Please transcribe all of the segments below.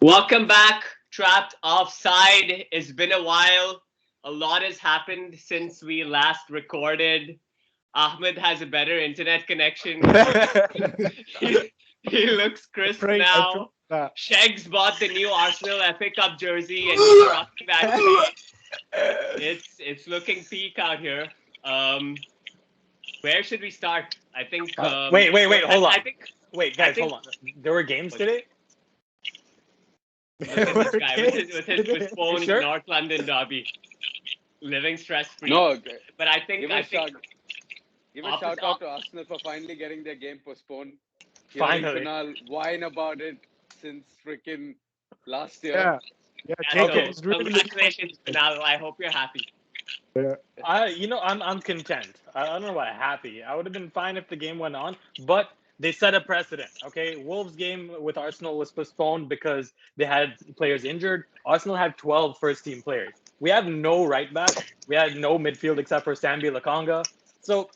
Welcome back, Trapped Offside. It's been a while. A lot has happened since we last recorded. Ahmed has a better internet connection. he, he looks crisp now. SHEGZ bought the new Arsenal FA Cup jersey, and he's rocking that. It's looking peak out here. Where should we start? I think. Wait, hold on. Guys, hold on. There were games today? Look at this guy with his postponed North London derby, living stress free. No, but I think give a shout out to Arsenal for finally getting their game postponed. Finally, Kunaal whine about it since freaking last year. Okay. Congratulations, Kunaal. I hope you're happy. Yeah. I'm content. I don't know about happy. I would have been fine if the game went on, but they set a precedent. Okay, Wolves' game with Arsenal was postponed because they had players injured. Arsenal had 12 first-team players. We have no right back. We had no midfield except for Sambi Lakanga. So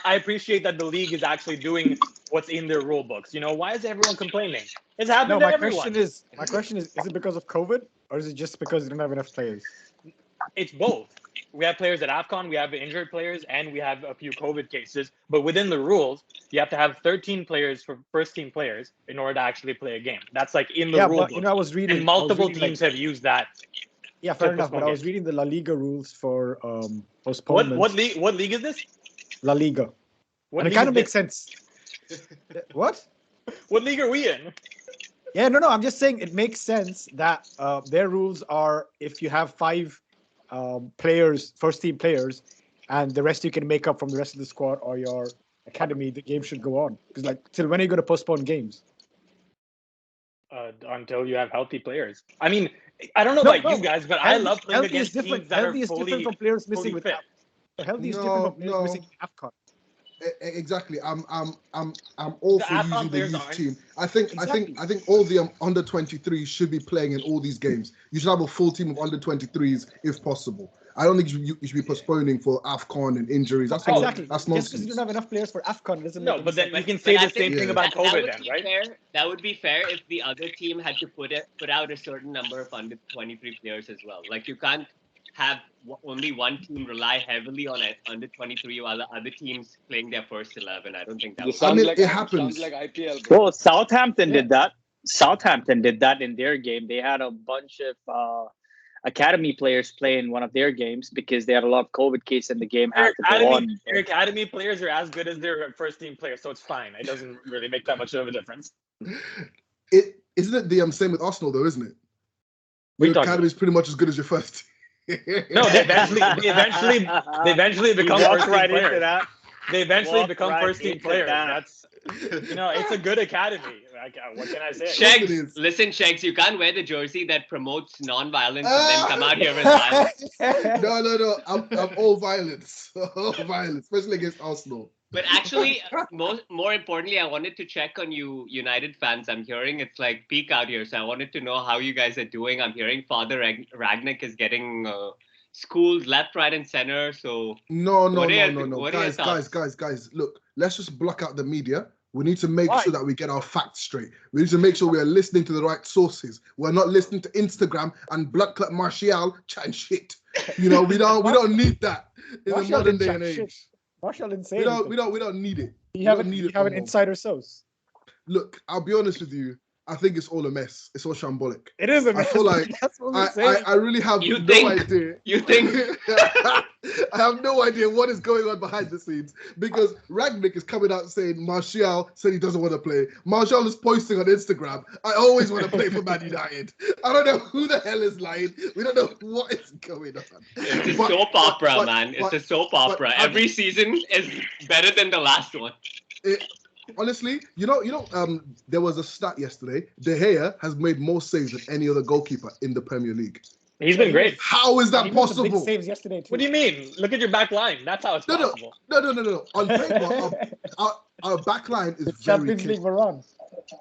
I appreciate that the league is actually doing what's in their rule books. You know, why is everyone complaining? It's happened to everyone. My question is it because of COVID or is it just because you don't have enough players? It's both. We have players at AFCON, we have injured players, and we have a few COVID cases. But within the rules, you have to have 13 players for first-team players in order to actually play a game. That's like in the rule book. I was reading. And multiple teams have used that. Yeah, fair enough. But I was reading the La Liga rules for postponement. What league is this? La Liga. And it kind of makes sense. What? What league are we in? Yeah, no. I'm just saying it makes sense that their rules are if you have 5 players, first-team players, and the rest you can make up from the rest of the squad or your academy, the game should go on. Because, till when are you going to postpone games? Until you have healthy players. I mean, I don't know about you guys, but I love playing against teams that are different from players missing with fit. Healthy is different from players missing AFCON. Exactly. I'm all for using the youth team. I think all the under 23s should be playing in all these games. You should have a full team of under 23s if possible. I don't think you should be postponing for AFCON and injuries. That's exactly. That's nonsense. Just because you don't have enough players for AFCON doesn't make but then you can say the same thing about COVID then, right? That would be fair if the other team had to put out a certain number of under 23 players as well. Like you can't have only one team rely heavily on under 23 while the other teams playing their first 11. I don't think that it happens. Sounds like IPL. Well, Southampton did that. Southampton did that in their game. They had a bunch of academy players play in one of their games because they had a lot of COVID cases in the game. Their academy players are as good as their first team players, so it's fine. It doesn't really make that much of a difference. Isn't it the same with Arsenal though, isn't it? Your academy is pretty much as good as your first team. No, they eventually become first team players. They eventually become first team players. That's it's a good academy. What can I say? SHEGZ, you can't wear the jersey that promotes non-violence and then come out here with violence. No. I'm all violence. All violence, especially against Arsenal. But actually, more importantly, I wanted to check on you United fans. I'm hearing it's like peak out here, so I wanted to know how you guys are doing. I'm hearing Father Ragnick is getting schooled left, right, and center. So no. Guys, look, let's just block out the media. We need to make sure that we get our facts straight. We need to make sure we are listening to the right sources. We're not listening to Instagram and blood clot Martial chatting shit. We don't need that in the modern day and age. Martial didn't say we don't need it. You have an insider source. Look, I'll be honest with you. I think it's all a mess. It's all shambolic. It is a mess. I feel like I really have no idea. You think? I have no idea what is going on behind the scenes because Ragnick is coming out saying Martial said he doesn't want to play. Martial is posting on Instagram, I always want to play for Man United. I don't know who the hell is lying. We don't know what is going on. It's a soap opera, man. It's a soap opera. Every season is better than the last one. Honestly, there was a stat yesterday. De Gea has made more saves than any other goalkeeper in the Premier League. He's been great. How is that possible? Big saves yesterday too. What do you mean? Look at your back line. That's how it's possible. No. On paper, our back line is very Champions League Varane.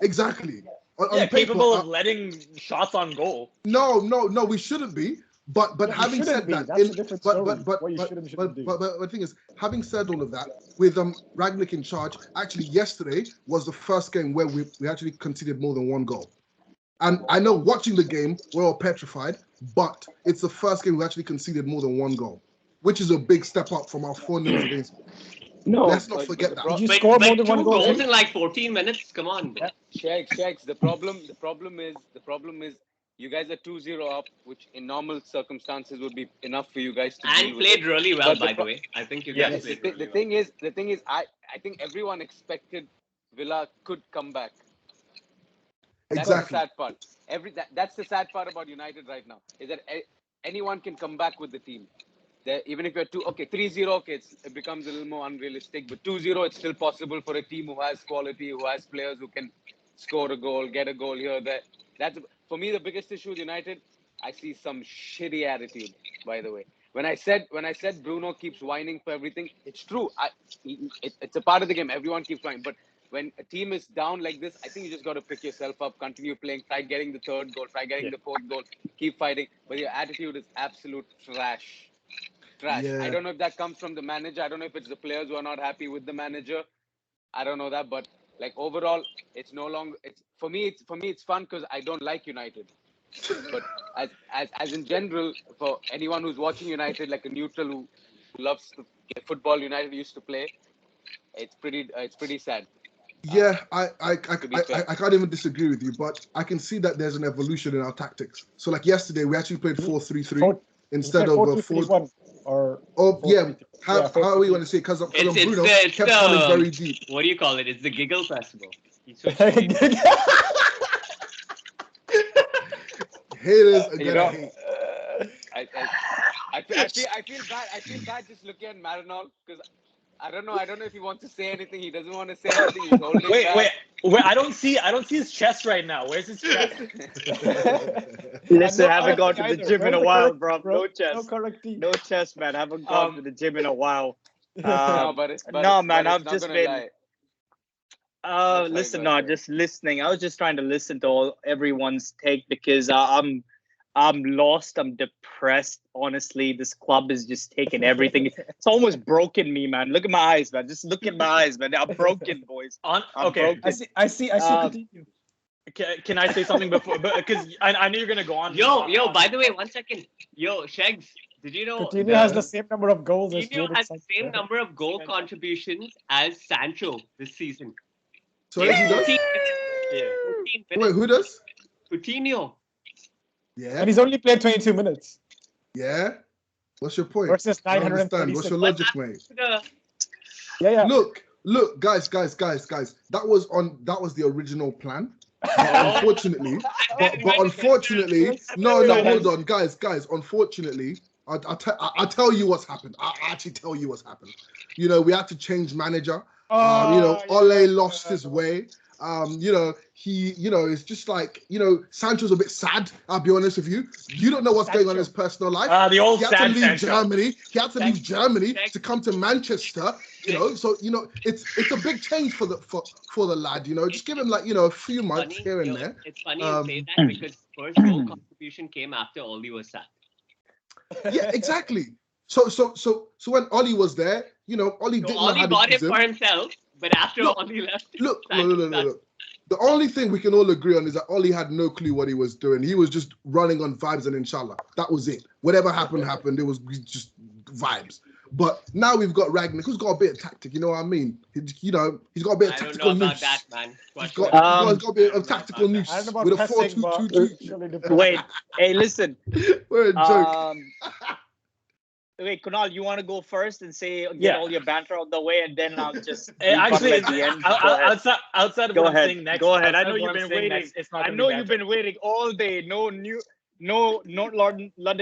Exactly. On paper, capable of letting shots on goal. No, we shouldn't be. But having said that, but the thing is, having said all of that, with Ragnick in charge, actually yesterday was the first game where we actually conceded more than one goal. And I know watching the game, we're all petrified, but it's the first game we actually conceded more than one goal, which is a big step up from our 4-0 against. No, Let's not forget that. Did you But, score more but than one two goal? goals too? in like 14 minutes? Come on, bro. SHEGZ, the problem is you guys are 2-0 up, which in normal circumstances would be enough for you guys to deal And with played it. really well, But by the way. I think you Yes. guys The, played thi- really the well. thing is, I think everyone expected Villa could come back. That's Exactly. the sad part. That's the sad part about United right now, is that anyone can come back with the team. Even if you're 3-0, okay, it becomes a little more unrealistic. But 2-0, it's still possible for a team who has quality, who has players who can score a goal, get a goal here, there. That's for me the biggest issue with United. I see some shitty attitude. By the way, when I said Bruno keeps whining for everything, it's true. It's a part of the game. Everyone keeps whining, but when a team is down like this, I think you just got to pick yourself up, continue playing, try getting the third goal, try getting the fourth goal, keep fighting. But your attitude is absolute trash. Yeah. I don't know if that comes from the manager. I don't know if it's the players who are not happy with the manager. I don't know that, but like overall, it's no longer. It's for me. It's fun because I don't like United. But as in general, for anyone who's watching United, like a neutral who loves the football United used to play, it's pretty sad. Yeah, I be fair. can't even disagree with you, but I can see that there's an evolution in our tactics. So like yesterday, we actually played 4-3-3 instead of a 4. Or Oh yeah, 4-3-3. how are we going to say? Because Bruno It's kept coming very deep. What do you call it? It's the giggle festival. Haters are You gonna know, hate. I feel bad. I feel bad just looking at Maranol because I don't know if he wants to say anything. He doesn't want to say anything. He's holding back. Wait. I don't see his chest right now. Where's his chest? Listen, No I haven't gone to correcting the either. gym in Where's a the while, correcting, bro. No chest. No correcting. No chest, man. I haven't gone to the gym in a while. No, but No, man, it's I've not just gonna been. lie. Listen, go no, ahead. just listening. I was just trying to listen to everyone's take because I'm lost. I'm depressed. Honestly, this club is just taking everything. It's almost broken me, man. Look at my eyes, man. Just look at my eyes, man. I'm broken, boys. I'm Okay. broken. I see. Continue. Can I say something before? Because I know you're gonna go on. Yo, by the way, 1 second. Yo, SHEGZ, did you know Coutinho has the same number of goals as Coutinho Jadon has the Sancho. same number of goal contributions as Sancho this season? So who does? 14 Yeah. minutes. Wait, who does? Coutinho. Yeah. And he's only played 22 minutes Yeah. What's your point? versus I don't understand. 936. What's your logic, mate? Yeah. Look, guys. That was the original plan. Unfortunately, but unfortunately, no. Hold on, guys. Unfortunately, I'll tell you what's happened. I'll actually tell you what's happened. You know, we had to change manager. Ole lost his way. It's just like, Sancho's a bit sad. I'll be honest with you. You don't know what's going on in his personal life. The old He had to sad leave Sancho. Germany. He had to leave Germany to come to Manchester. So it's a big change for the lad. Just give him a few months here and there. It's funny you say that because first goal contribution came after Oli was sacked. Yeah, exactly. So when Oli was there, Oli didn't know Oli how to bought use it him. for himself, but after Look, Oli left, Look. The only thing we can all agree on is that Oli had no clue what he was doing. He was just running on vibes and inshallah. That was it. Whatever happened. It was just vibes. But now we've got Ragnick, who's got a bit of tactic. You know what I mean? He's got a bit of I don't tactical know about nous. that, man. He's got a bit of tactical nous I don't know with a about pressing, 4-2-2-2. Wait, hey, listen. What a joke. Wait, Kunaal, you want to go first and get all your banter out the way, and then I'll just Actually, at the end. Go ahead. outside of Go what I'm ahead. saying next. Go ahead. I outside know of what you've I'm been saying waiting. next, it's not I gonna know be you've banter. been waiting all day. No London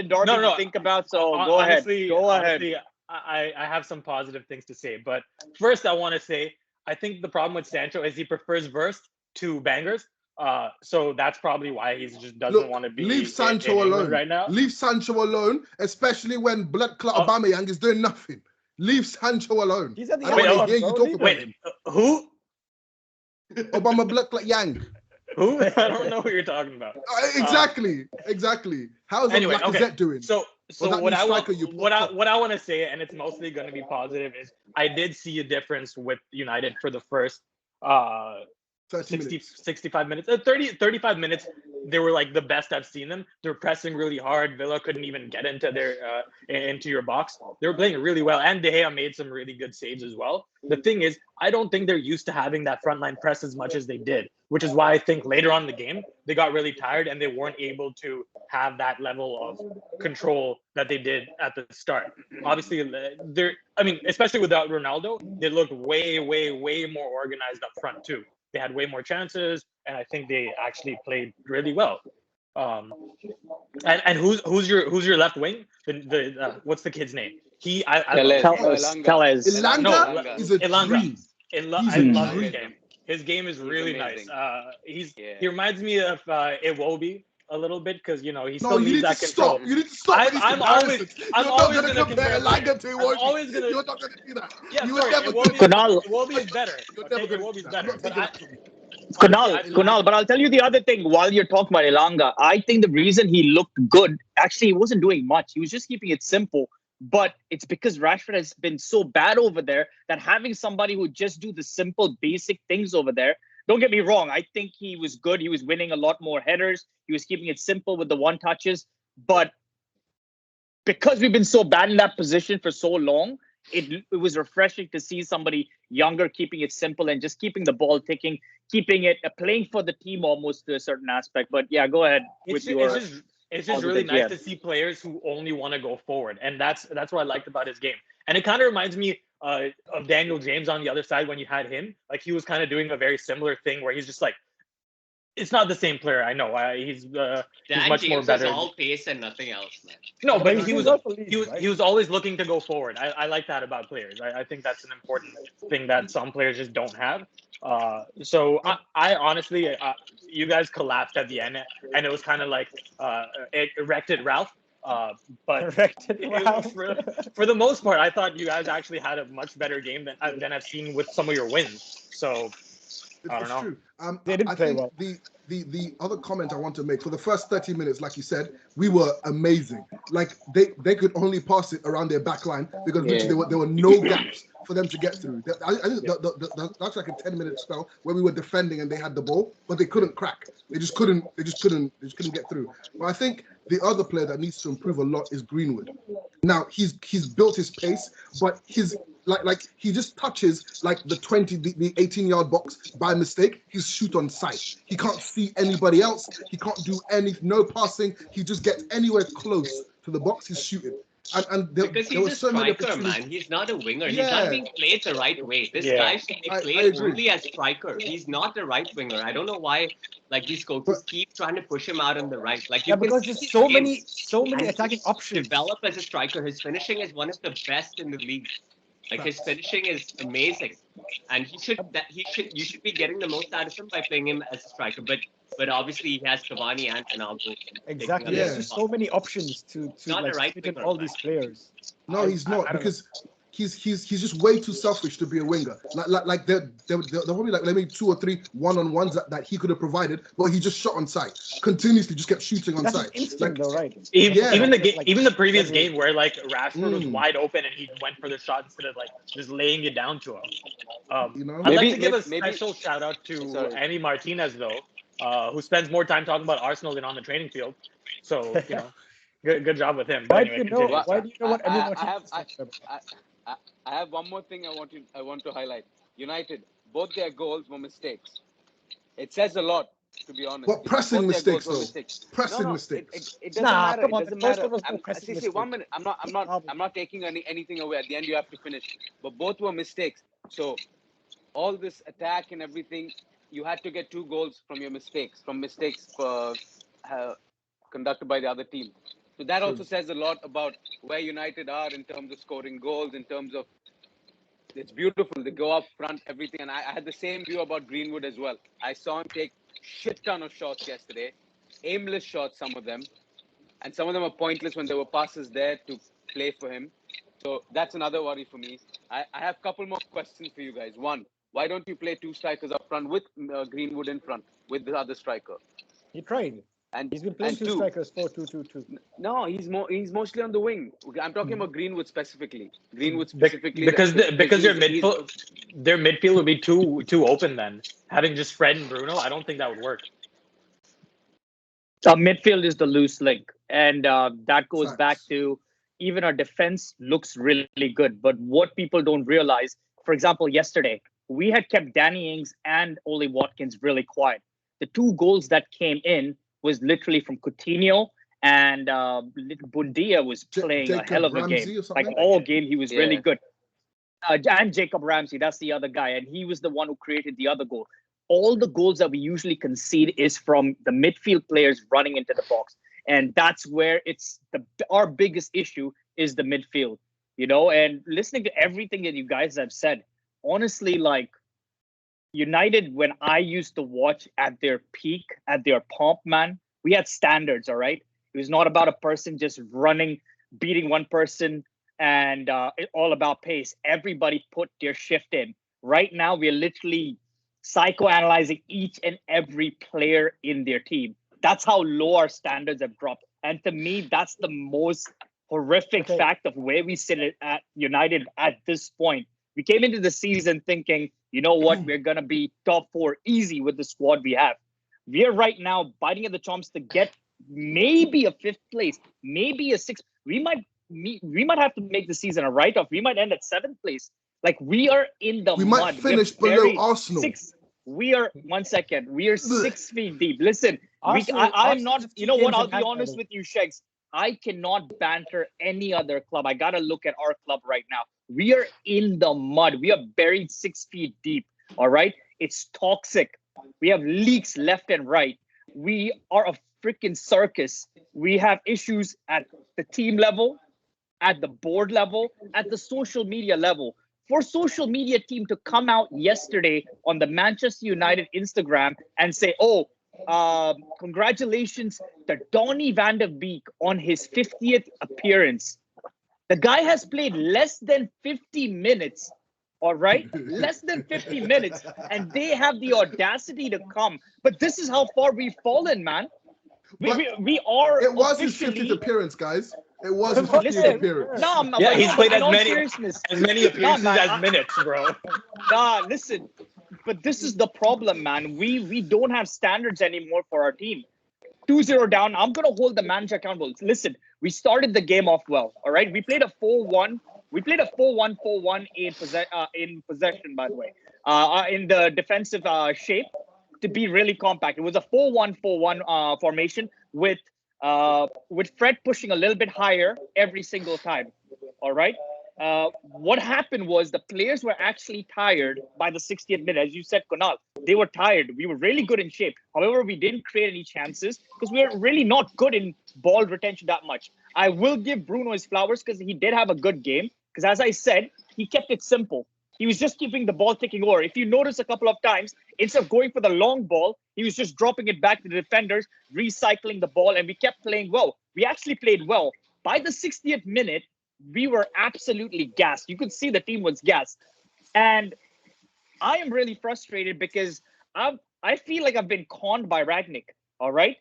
Derby No. to think about. So go ahead. Go ahead. Honestly, I have some positive things to say, but first I want to say I think the problem with Sancho is he prefers verse to bangers. So that's probably why he just doesn't want to be. Leave Sancho in England alone right now. Leave Sancho alone, especially when blood clot Aubameyang is doing nothing. Leave Sancho alone. He's at the I don't end want to hear bro. you talk Leave about him. him. Who? Obama blood clot Yang. Who? I don't know what you're talking about. Exactly. How's Anyway, Lacazette doing? So that what new I want, striker you what popped I want to say, and it's mostly going to be positive, is I did see a difference with United for the first 30 60, minutes. 65 minutes, 35 minutes. They were like the best I've seen them. They're pressing really hard. Villa couldn't even get into into your box. They were playing really well, and De Gea made some really good saves as well. The thing is, I don't think they're used to having that frontline press as much as they did, which is why I think later on in the game they got really tired and they weren't able to have that level of control that they did at the start. Obviously, especially without Ronaldo, they looked way more organized up front too. They had way more chances, and I think they actually played really well. And who's your left wing? What's the kid's name? Tellez. Elanga is a Elanga. dream. I love his amazing. game. His game is really nice. amazing. He reminds me of Iwobi a little bit because he No, still you needs need to that control. stop. You need to stop with these I'm always comparisons. I'm You're always not going to compare Elanga to Iwobi. always gonna. You're not going to do that. Yeah, You sorry, would never do Kunal. Iwobi is better. You're Okay, never gonna Iwobi do is that. better. I'm not But taking that from you. Kunal, but I'll tell you the other thing. While you're talking about Elanga, I think the reason he looked good, actually, he wasn't doing much. He was just keeping it simple. But it's because Rashford has been so bad over there that having somebody who just do the simple, basic things over there. Don't get me wrong. I think he was good. He was winning a lot more headers. He was keeping it simple with the one touches. But because we've been so bad in that position for so long, it was refreshing to see somebody younger keeping it simple and just keeping the ball ticking, keeping it playing for the team almost to a certain aspect. But yeah, go ahead with your. It's just really nice to see players who only want to go forward, and that's what I liked about his game. And it kind of reminds me of Daniel James on the other side when you had him. Like he was kind of doing a very similar thing where he's just like, it's not the same player. I know he's much James more better. is all pace and nothing else, man. No, but he was always looking to go forward. I like that about players. I think that's an important thing that some players just don't have. So I honestly, you guys collapsed at the end, and it was kind of like erected Ralph. But for the most part, I thought you guys actually had a much better game than I've seen with some of your wins. So I don't know. True. They didn't I play think well. the other comment I want to make, for the first 30 minutes, like you said, we were amazing. Like they could only pass it around their back line because literally there were no gaps for them to get through. I think that's like a 10-minute spell where we were defending and they had the ball, but they couldn't crack. They just couldn't get through. But I think the other player that needs to improve a lot is Greenwood. Now he's built his pace, but his like he just touches like the 18-yard box by mistake. He's shoot on sight. He can't see anybody else. He can't do no passing. He just gets anywhere close to the box. He's shooting. Because he's a striker, man. He's not a winger. He's not being played the right way. This guy should be played only as striker. He's not the right winger. I don't know why. Like these coaches keep trying to push him out on the right. Like because there's so many attacking options. Develop as a striker. His finishing is one of the best in the league. Like his finishing is amazing, and you should be getting the most out of him by playing him as a striker. But obviously he has Cavani and Ronaldo. Exactly. There's just so many options to like fit in all these players. No, he's not, because he's just way too selfish to be a winger. Like there probably like maybe 2 or 3 one-on-ones that he could have provided, but he just shot on sight. Continuously just kept shooting on sight. Instinct, though, right? Even the previous game where like Rashford was wide open and he went for the shot instead of like just laying it down to him. I'd like to give a special shout out to Andy Martinez though, who spends more time talking about Arsenal than on the training field. So good job with him. Why do you know what everyone I have one more thing I want to highlight. United, both their goals were mistakes. It says a lot, to be honest. What pressing mistakes though? Pressing mistakes. It doesn't matter. Come on, it doesn't the first matter. one was no pressing mistake. 1 minute. I'm not taking anything away. At the end, you have to finish. But both were mistakes. So all this attack and everything, you had to get 2 goals from your mistakes, conducted by the other team. So that also says a lot about where United are in terms of scoring goals, in terms of it's beautiful. They go up front, everything. And I had the same view about Greenwood as well. I saw him take shit ton of shots yesterday, aimless shots, some of them. And some of them are pointless when there were passes there to play for him. So that's another worry for me. I have a couple more questions for you guys. One, why don't you play 2 strikers up front with Greenwood in front with the other striker? He tried. And he's been playing 2 strikers 4-2-2-2. No, he's mostly on the wing. I'm talking about Greenwood specifically. Because your midfield, their midfield would be too open then. Having just Fred and Bruno, I don't think that would work. Midfield is the loose link, and that goes Facts. back to even our defense looks really good. But what people don't realize, for example, yesterday we had kept Danny Ings and Oli Watkins really quiet. The 2 goals that came in was literally from Coutinho, and Bundia was playing a hell of a Ramsey game. or something? Like all game, he was really Yeah. good. And Jacob Ramsey, that's the other guy, and he was the one who created the other goal. All the goals that we usually concede is from the midfield players running into the box, and that's where our biggest issue is the midfield. And listening to everything that you guys have said, honestly, like United, when I used to watch at their peak, at their pomp, man, we had standards. All right, it was not about a person just running, beating one person, and all about pace. Everybody put their shift in. Right now, we're literally psychoanalyzing each and every player in their team. That's how low our standards have dropped. And to me, that's the most horrific fact of where we sit at United at this point. We came into the season thinking, you know what, we're going to be top 4 easy with the squad we have. We are right now biting at the chomps to get maybe a 5th place, maybe a 6th. We might have to make the season a write-off. We might end at 7th place. Like, we are in the We mud. might finish below Arsenal. We are 6 feet deep. Listen, Arsenal- I'm not, Arsenal you know what? games I'll in be hand, honest by with you, SHEGZ. I cannot banter any other club. I got to look at our club right now. We are in the mud. We are buried 6 feet deep. All right. It's toxic. We have leaks left and right. We are a freaking circus. We have issues at the team level, at the board level, at the social media level. For social media team to come out yesterday on the Manchester United Instagram and say, congratulations to Donny van der Beek on his 50th appearance. The guy has played less than 50 minutes, all right? Less than 50 minutes, and they have the audacity to come. But this is how far we've fallen, man. We are It was his officially 50th appearance, guys. It was his 50th Listen, appearance. He's played in all as seriousness. many appearances as minutes, bro. Listen, but this is the problem, man. We don't have standards anymore for our team. 2-0 down. I'm going to hold the manager accountable. Listen, we started the game off well, all right? We played a 4-1. We played a 4-1-4-1 in possession, by the way, in the defensive shape to be really compact. It was a 4-1-4-1 formation with Fred pushing a little bit higher every single time, all right? What happened was the players were actually tired by the 60th minute. As you said, Kunaal, they were tired. We were really good in shape. However, we didn't create any chances because we were really not good in ball retention that much. I will give Bruno his flowers because he did have a good game. Because as I said, he kept it simple. He was just keeping the ball ticking over. If you notice a couple of times, instead of going for the long ball, he was just dropping it back to the defenders, recycling the ball, and we kept playing well. We actually played well. By the 60th minute, we were absolutely gassed. You could see the team was gassed. And I am really frustrated because I feel like I've been conned by Ragnick, all right?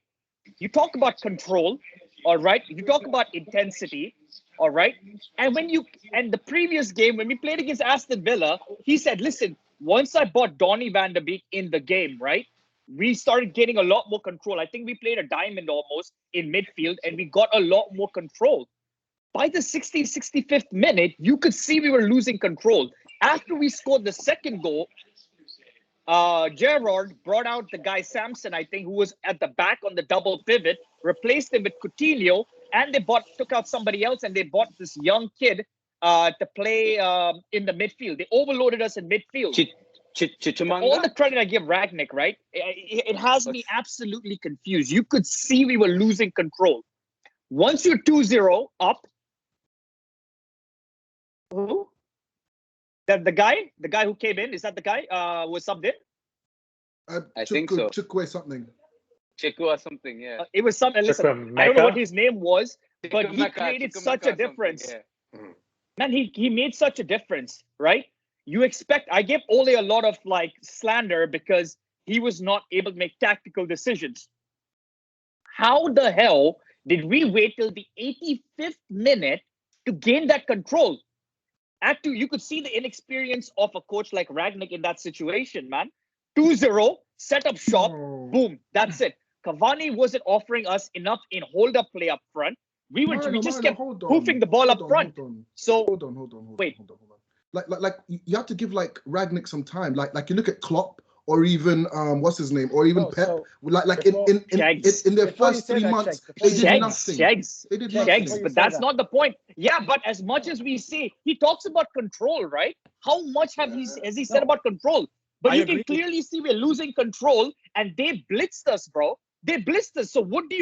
You talk about control, all right? You talk about intensity, all right? And the previous game, when we played against Aston Villa, he said, listen, once I bought Donny van der Beek in the game, right? We started getting a lot more control. I think we played a diamond almost in midfield and we got a lot more control. By the 65th minute, you could see we were losing control. After we scored the second goal, Gerrard brought out the guy Samson, I think, who was at the back on the double pivot, replaced him with Coutinho, and they took out somebody else, and they bought this young kid to play in the midfield. They overloaded us in midfield. All the credit I give Ragnick, right? It has me absolutely confused. You could see we were losing control. Once you're 2-0 up, who? The guy who came in, is that the guy was subbed in? I think so. Took away something. Cheku or something, yeah. It was something. Listen, I don't know what his name was, but he created such a difference. Yeah. Man, he made such a difference, right? I gave Ole a lot of like slander because he was not able to make tactical decisions. How the hell did we wait till the 85th minute to gain that control? Act 2, you could see the inexperience of a coach like Ragnick in that situation, man. 2-0, set up shop, boom, that's it. Cavani wasn't offering us enough in hold-up play up front. We just kept hoofing the ball up front. Hold on. Wait. Like you have to give like Ragnick some time. Like you look at Klopp or even what's his name or even Pep. In their first 3 months, they did nothing. They did nothing. But that's not the point. Yeah, but as much as we see, he talks about control, right? How much has he said about control? But you can clearly see we're losing control, and they blitzed us, bro. They blitzed us. So what do?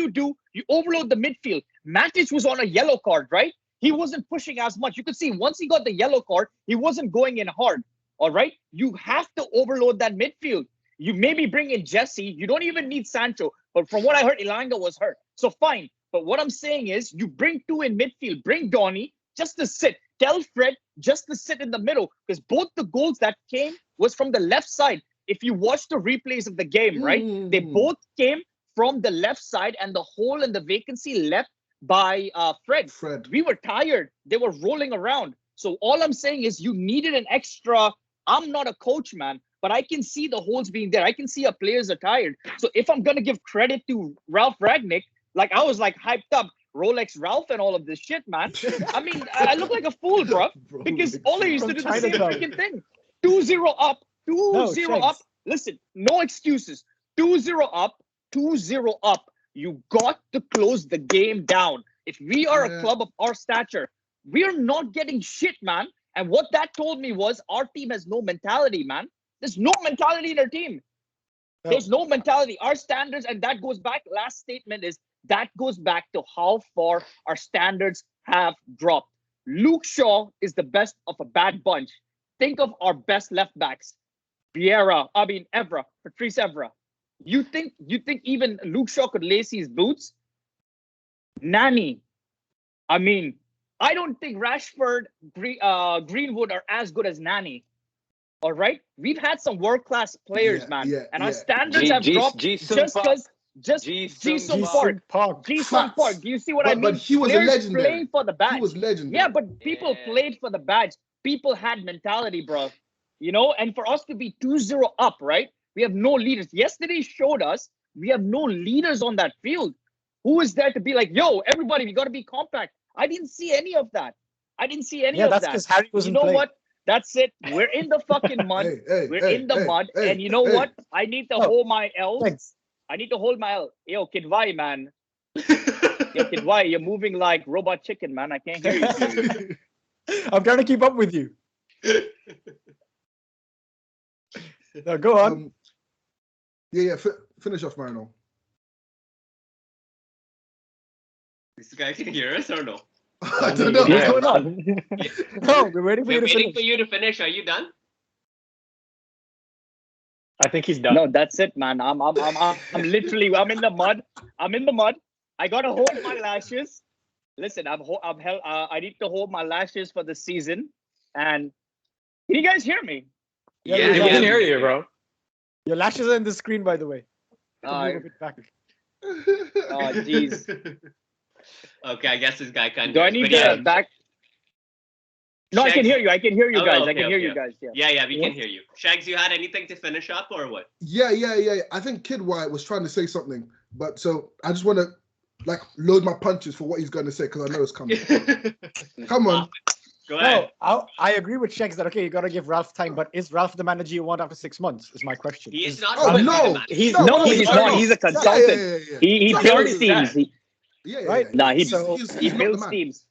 You overload the midfield. Matic was on a yellow card, right? He wasn't pushing as much. You could see once he got the yellow card, he wasn't going in hard. All right? You have to overload that midfield. You maybe bring in Jesse. You don't even need Sancho. But from what I heard, Ilanga was hurt. So fine. But what I'm saying is you bring 2 in midfield. Bring Donny just to sit. Tell Fred just to sit in the middle. Because both the goals that came was from the left side. If you watch the replays of the game, right? They both came from the left side, and the hole and the vacancy left by Fred. We were tired. They were rolling around. So all I'm saying is you needed an extra. I'm not a coach, man, but I can see the holes being there. I can see our players are tired. So if I'm going to give credit to Ralph Ragnick, like I was like hyped up Rolex Ralph and all of this shit, man. I mean, I look like a fool, bro, because all I used to do the same freaking thing. 2-0 up, 2-0 up. Listen, no excuses. 2-0 up. 2-0 up. You got to close the game down. If we are a club of our stature, we are not getting shit, man. And what that told me was our team has no mentality, man. There's no mentality in our team. There's no mentality. Our standards, and that goes back, last statement is, that goes back to how far our standards have dropped. Luke Shaw is the best of a bad bunch. Think of our best left backs. Evra, Patrice Evra. You think even Luke Shaw could lace his boots? Nani. I mean, I don't think Rashford, Greenwood are as good as Nani. All right? We've had some world-class players, man. And our standards have dropped just because Jisung Park. Jisung Park. Do you see what I mean? But he was players a legendary. Playing for the badge. He was legendary. Yeah, but people played for the badge. People had mentality, bro. You know, and for us to be 2-0 up, right? We have no leaders. Yesterday showed us we have no leaders on that field. Who is there to be like, yo, everybody, we got to be compact? I didn't see any of that. of that. Yeah, that's because Harry wasn't playing. What? That's it. We're in the fucking mud. We're in the mud. And you know what? I need to hold my L. Thanks. I need to hold my L. Yo, Kidwai, man. Yo, Kidwai, you're moving like robot chicken, man. I can't hear you. I'm trying to keep up with you. No, go on. Finish off, Maranol. This guy can hear us or no? I don't know. What's going on? No, we're waiting for you We're to waiting finish. for you to finish. Are you done? I think he's done. No, that's it, man. I'm literally, I'm in the mud. I'm in the mud. I gotta hold my lashes. Listen, I need to hold my lashes for the season. And can you guys hear me? Yeah, we can hear you, bro. Your lashes are in the screen, by the way. Oh, Move it back. jeez. Okay, I guess this guy can't. Do I need to back? No, I can hear you. I can hear you guys. okay, I can hear okay. you guys. Yeah, we can hear you. SHEGZ, you had anything to finish up or what? Yeah. I think Kid White was trying to say something, but so I just want to like load my punches for what he's going to say because I know it's coming. Come on. Go ahead. No, I agree with SHEGZ that, okay, you got to give Ralph time, but is Ralph the manager you want after 6 months, is my question. He is not. Oh, no. He's not. He's a consultant. Yeah. He builds teams. Right? Nah, he he's builds teams.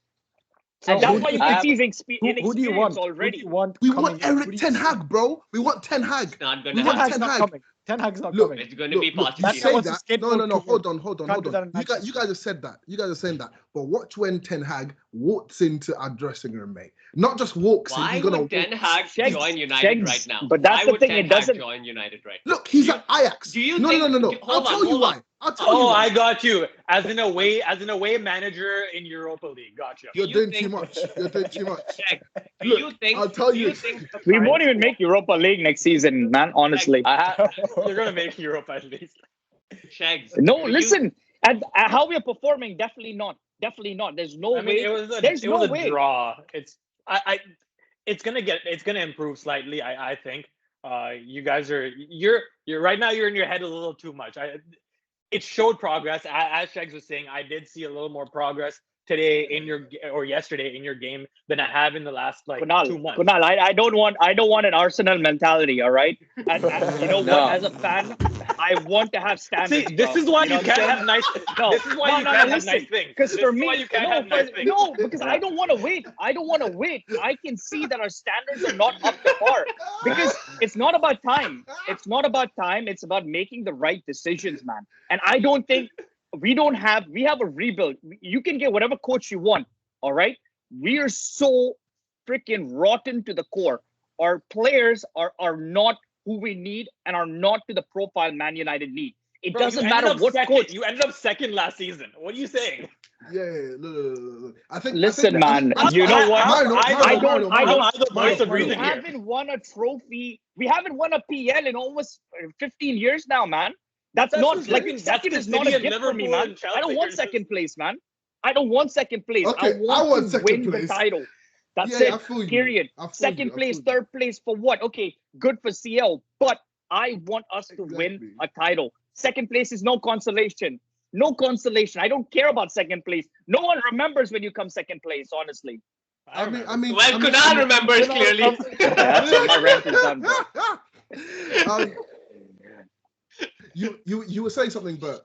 So And that's why you can see his who do you want? already. Who do you want We coming want in? Eric Ten Hag, bro. We want Ten Hag. It's not going We to want happen. Ten Hag's Ten not Hag. coming. Ten Hag's not Look, coming. It's going to be You Pochettino. say what's that. his No. scapegoat Hold on. Can't do that in Manchester. You guys have said that. You guys are saying that. But watch when Ten Hag walks into our dressing room, mate. Not just walks in. Why He's gonna would Ten Hag SHEGZ, join United right now? but that's Why the would thing, Ten it doesn't- Hag join United right now? look. He's at Ajax. do you No. think- I'll hold tell on, you hold why. on. I'll tell you Oh, why. I got you. As an away manager in Europa League. Gotcha. You're you doing think- too much. You're doing too much. Check. Do Look, you think? I'll tell do you. think the We current won't even make Europa League next season, man. Honestly. They're gonna make Europa at least. SHEGZ, No, do you- listen. And how we are performing, definitely not. Definitely not. There's no I mean, way. it was There's a no way. draw. It's it's gonna improve slightly. I think. You guys you're right now. You're in your head a little too much. It showed progress. As SHEGZ was saying, I did see a little more progress today or yesterday in your game than I have in the last like 2 months. Kunal, I don't want an Arsenal mentality, all right? And you know No. what? As a fan, I want to have standards. See, this is why you can't have nice. This is why you can't have nice things. Because for me, you can't have nice things. no, because I don't want to wait. I can see that our standards are not up to par. Because it's not about time. It's not about time. It's about making the right decisions, man. And I don't think we have a rebuild. You can get whatever coach you want, all right? We are so freaking rotten to the core. Our players are not who we need and are not to the profile Man United need. It doesn't matter what coach. You ended up second last season. What are you saying? Yeah. Look. I think. Listen, man. You know what? I don't. We We haven't won a trophy. We haven't won a PL in almost 15 years now, man. That's not like second is not a gift for me, man. I don't want second place, man. I don't want second place. Okay, I want to second win place. the title. That's Yeah, I it. feel you. Period. I feel Second you, I place, feel you. third place for what? Okay, good for CL, but I want us to win Exactly. a title. Second place is no consolation. No consolation. I don't care about second place. No one remembers when you come second place, honestly. I mean, Well, Kunaal remembers clearly. That's what my rant is done, bro. You were saying something, Bert.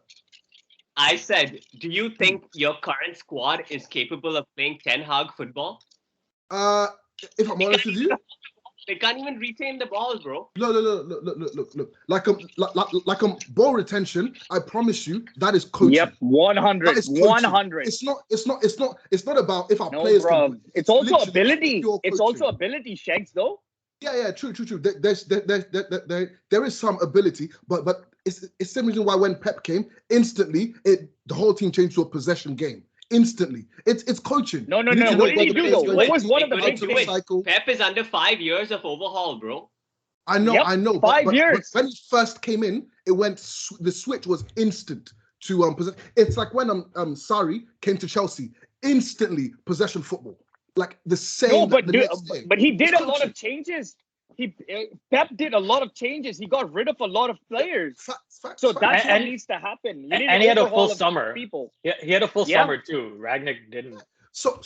I said, do you think your current squad is capable of playing Ten Hag football? If I'm honest with you, They can't even retain the ball, bro. look. Like ball retention. I promise you, that is coaching. Yep, 100. That is coaching. 100. It's not about if our No, players bro. can. It's also literally ability. pure It's coaching. also ability, SHEGZ, though. Yeah, true. There is some ability, but it's the same reason why when Pep came, instantly the whole team changed to a possession game. Instantly, it's coaching. No. You need to know What did where he the do, player's though? going. What was one of the They big couldn't do things? it. Cycle. Pep is under 5 years of overhaul, bro. I know. Yep, But 5 years. when he first came in, it went. The switch was instant to possession. It's like when Sarri came to Chelsea, instantly possession football, like the same. No, but the next day. he did It's a lot coaching. of changes. Pep did a lot of changes. He got rid of a lot of players. Facts. So that's what And- needs to happen. You need And he had a overhaul full of summer. People. Yeah, he had a full Yeah. summer too. Ragnick didn't. So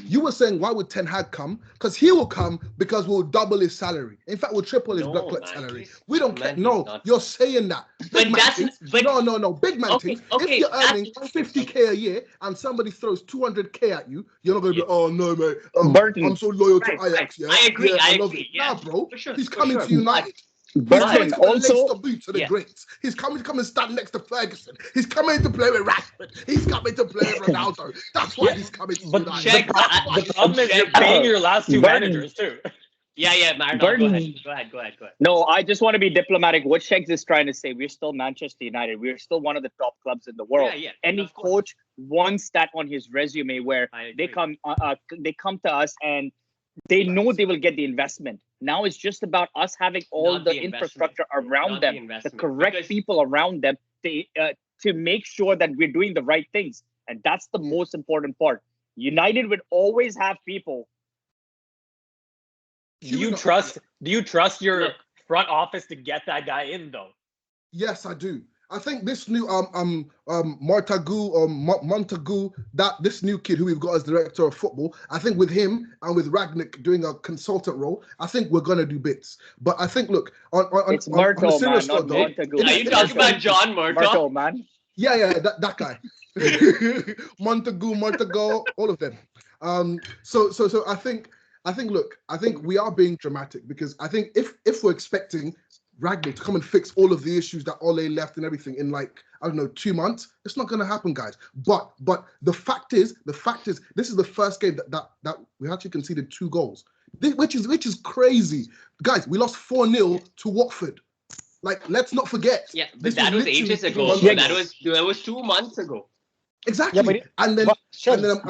you were saying why would Ten Hag come? Because he will come because we'll double his salary. In fact, we'll triple his No, blood man, salary. he's- We don't man, care. No, he's not. you're saying that. But Big man that's- things. but- No. Big man Okay, things. okay, If you're that's earning one thing. 50K a year and somebody throws 200K at you, you're not gonna be, Yeah. oh no, mate. Burton. I'm so loyal to Right, Ajax. right. Yeah, I agree, Yeah, I love agree, it. yeah. Nah, bro. For sure, He's for coming sure. to United. He's Burton coming to lace also. the boot to the Yeah. greats. He's coming to come and stand next to Ferguson. He's coming to play with Rashford. He's coming to play with Ronaldo. That's why Yeah, he's coming to but United. Check. The problem is you're paying your last two Burton. managers too. Yeah, Maranol, Burton. go ahead. No, I just want to be diplomatic. What SHEGZ is trying to say, we're still Manchester United. We're still one of the top clubs in the world. Yeah, Any of course. coach wants that on his resume where I they agree. come to us and they know they will get the investment. Now it's just about us having all Not the the investment, infrastructure bro, around not the them, the investment, correct because- people around them to make sure that we're doing the right things. And that's the most important part. United would always have people. Do you trust your Look. front office to get that guy in though? Yes, I do. I think this new Montagu, this new kid who we've got as director of football, I think with him and with Ragnick doing a consultant role, I think we're gonna do bits. But I think, look, on It's a Myrtle, man, serious not note, though, Montagu. Are you talking about John Myrtle, Murtaugh? man. yeah, that guy, Montagu, all of them. So I think, look, I think we are being dramatic because I think if we're expecting Ragnick to come and fix all of the issues that Ole left and everything in like, I don't know, 2 months, it's not going to happen, guys. But the fact is, this is the first game that we actually conceded 2 goals, which is crazy, guys. We lost 4-0 to Watford. Like, let's not forget. Yeah, but This that was literally ages 2 ago. months So ago. that was 2 months ago. Exactly. Yeah, and then SHEGZ,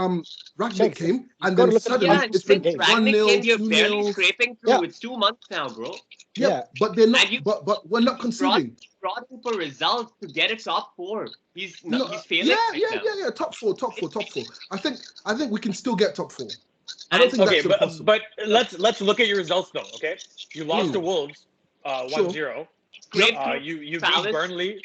Ragnick came, and gotta then look at the suddenly Yeah, and it's been since 1-0, Ragnick came, you're barely 2-0. scraping through. Yeah. It's 2 months now, bro. Yeah, but they're not. And you But we're not conceding. Brought him for results to get a top 4. He's failing Yeah, right now. Top four. I think we can still get top 4. I don't think Okay, that's impossible. but let's look at your results though. Okay, you lost to Wolves, 1-0. You beat Palace. Burnley.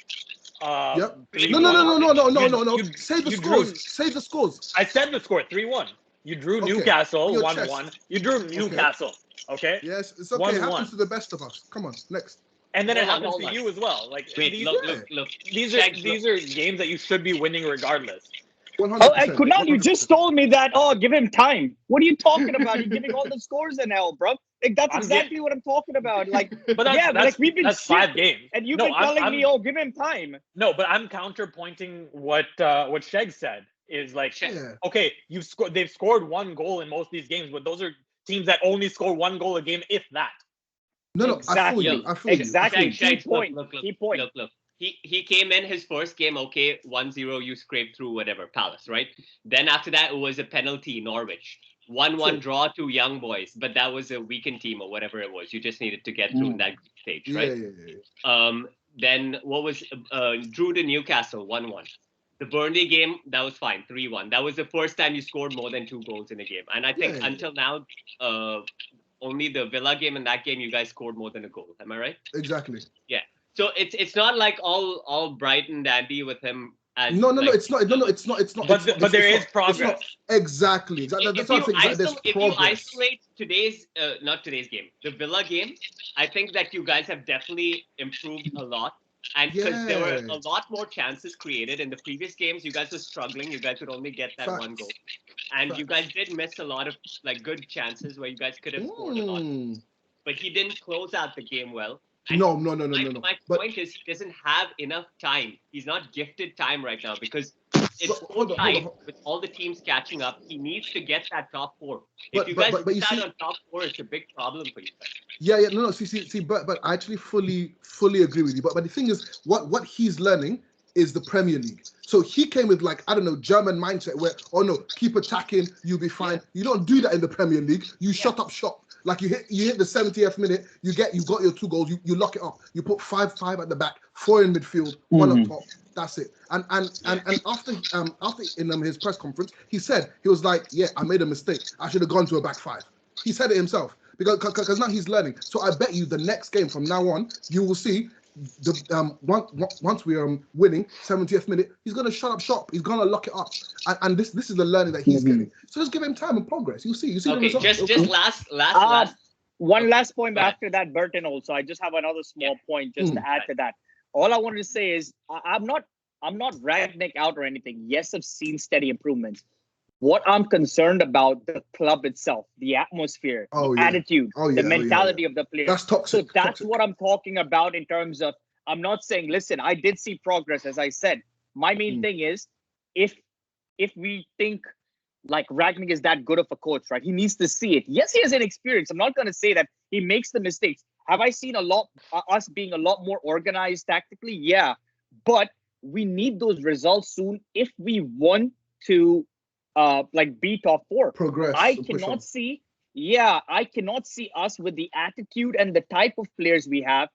Yep. 3-1. No. You- Say the you scores. drew- Say the scores. I said the score 3-1. You drew Okay, Newcastle on your 1-1. chest. You drew Newcastle. Okay. Yes, it's okay. It 1-1. happens to the best of us. Come on, next. And then it Hold on, happens hold to on. you as well. Like Wait, these, look. these SHEGZ, are games that you should be winning regardless. 100%. Oh, and Kunaal, you 100%. just told me that. Oh, give him time. What are you talking about? You're giving all the scores and hell, bro. Like that's I'm exactly what I'm talking about. Like, But that's, yeah, that's, like we've been that's shit, 5 games. and you've No, been telling me, oh, give him time. No, but I'm counterpointing what SHEGZ said is like, Yeah. okay, they've scored 1 goal in most of these games, but those are teams that only score 1 goal a game, if that. No, Exactly. I feel Exactly. SHEGZ, Key point. look. Key point. Look. He came in his first game, okay, 1-0, you scraped through whatever, Palace, right? Then after that, it was a penalty, Norwich. 1-1 draw to Young Boys, but that was a weakened team or whatever it was. You just needed to get through in that stage, you. right? Yeah. Then what was drew to Newcastle 1-1. The Burnley game, that was fine, 3-1. That was the first time you scored more than 2 goals in a game. And I think Yeah. until now, only the Villa game and that game you guys scored more than a goal. Am I right? Exactly. So it's not like all bright and dandy with him. As No, like, it's not. No, it's not. But there is it's progress. not. Exactly. That's If what I'm you, saying. There's if you progress. isolate today's, not today's game, the Villa game, I think that you guys have definitely improved a lot. And because there were Yeah. a lot more chances created in the previous games, you guys were struggling. You guys would only get that Facts. 1 goal, and you guys did miss a lot of like good chances where you guys could have scored a lot. But he didn't close out the game well. And No. My But point is he doesn't have enough time. He's not gifted time right now because it's But so hold on, tight hold on. with all the teams catching up. He needs to get that top 4. But- If you but- guys but you miss out see- on top 4, it's a big problem for you guys. Yeah. No. See, but I actually fully agree with you. But the thing is, what he's learning is the Premier League. So he came with like, I don't know, German mindset where, oh no, keep attacking, you'll be fine. You don't do that in the Premier League. You shut up shop. Like you hit the 70th minute, you got your 2 goals, you lock it up. You put 5 at the back, 4 in midfield, 1 up top. That's it. And after in his press conference, he said, he was like, yeah, I made a mistake. I should have gone to a back 5. He said it himself because now he's learning. So I bet you the next game from now on, you will see the once we're winning 70th minute, he's gonna shut up shop. He's gonna lock it up, and this is the learning that he's getting. So just give him time and progress. You see the Okay, results. just last. One last point Go ahead. after that, Burton. Also, I just have another small point just to add to that. All I wanted to say is I'm not Ragnick out or anything. Yes, I've seen steady improvements. What I'm concerned about the club itself, the atmosphere, the attitude, the mentality of the players. That's toxic. So that's what I'm talking about in terms of. I'm not saying, listen, I did see progress, as I said. My main thing is, if we think like Ragnick is that good of a coach, right? He needs to see it. Yes, he has an experience. I'm not going to say that he makes the mistakes. Have I seen us being a lot more organized tactically? Yeah, but we need those results soon if we want to be top 4. Progress. I cannot see us with the attitude and the type of players we have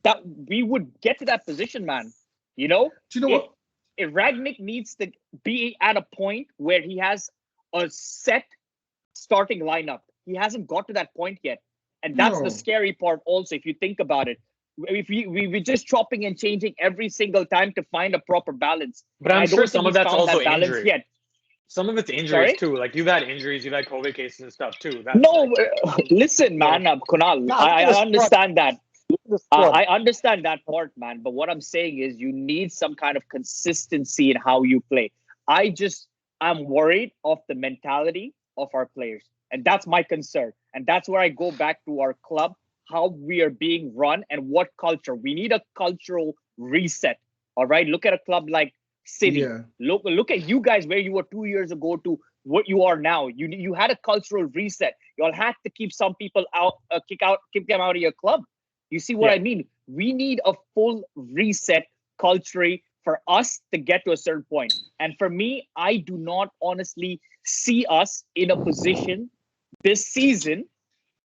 that we would get to that position, man. You know? Do you know what? If Ragnick needs to be at a point where he has a set starting lineup. He hasn't got to that point yet. And that's the scary part also, if you think about it. If we're just chopping and changing every single time to find a proper balance. But I'm sure some of that's also injury. Yet. Some of it's injuries too. Like you've had injuries, you've had COVID cases and stuff too. Listen, man, Kunaal, I understand that. I understand that part, man. But what I'm saying is you need some kind of consistency in how you play. I'm worried of the mentality of our players. And that's my concern. And that's where I go back to our club, how we are being run and what culture. We need a cultural reset. All right. Look at a club like City. Yeah. Look at you guys where you were 2 years ago to what you are now. You had a cultural reset. You all had to keep some people out, kick them out of your club. You see what I mean? We need a full reset culturally for us to get to a certain point. And for me, I do not honestly see us in a position this season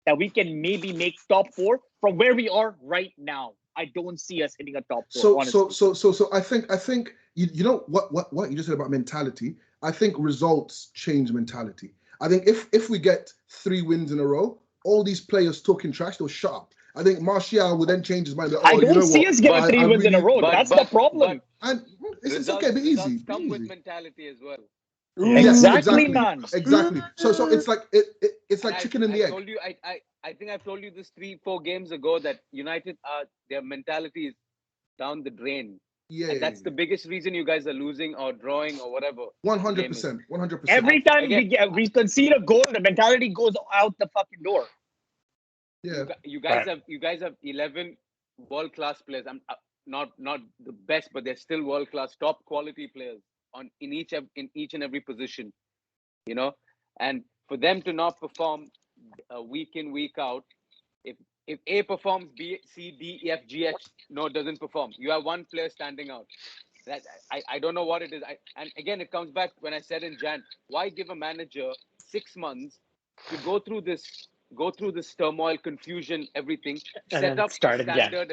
that we can maybe make top 4 from where we are right now. I don't see us hitting a top 4. So I think you know what you just said about mentality. I think results change mentality. I think if we get 3 wins in a row, all these players talking trash, they'll shut up. I think Martial will then change his mind. Like, I oh, don't you know see what? us getting 3 wins in a row. but- That's but- the problem. And it's Results, okay, be easy. results Be come with easy. mentality as well. Yes, Exactly, man. Exactly. So it's like it's like And chicken and the egg. Told you, I think I've told you this 3-4 games ago that United their mentality is down the drain. Yeah, And that's the biggest reason you guys are losing or drawing or whatever. 100%. 100%. Every time Again- we concede a goal, the mentality goes out the fucking door. Yeah. You guys have 11 world-class players. I'm not the best, but they're still world-class, top quality players in each and every position. You know, and for them to not perform week in, week out, if A performs, B, C, D, E, F, G, H doesn't perform. You have one player standing out. That I don't know what it is. And again, it comes back when I said in Jan, why give a manager 6 months to go through this turmoil, confusion, everything, And set then up start a again. standard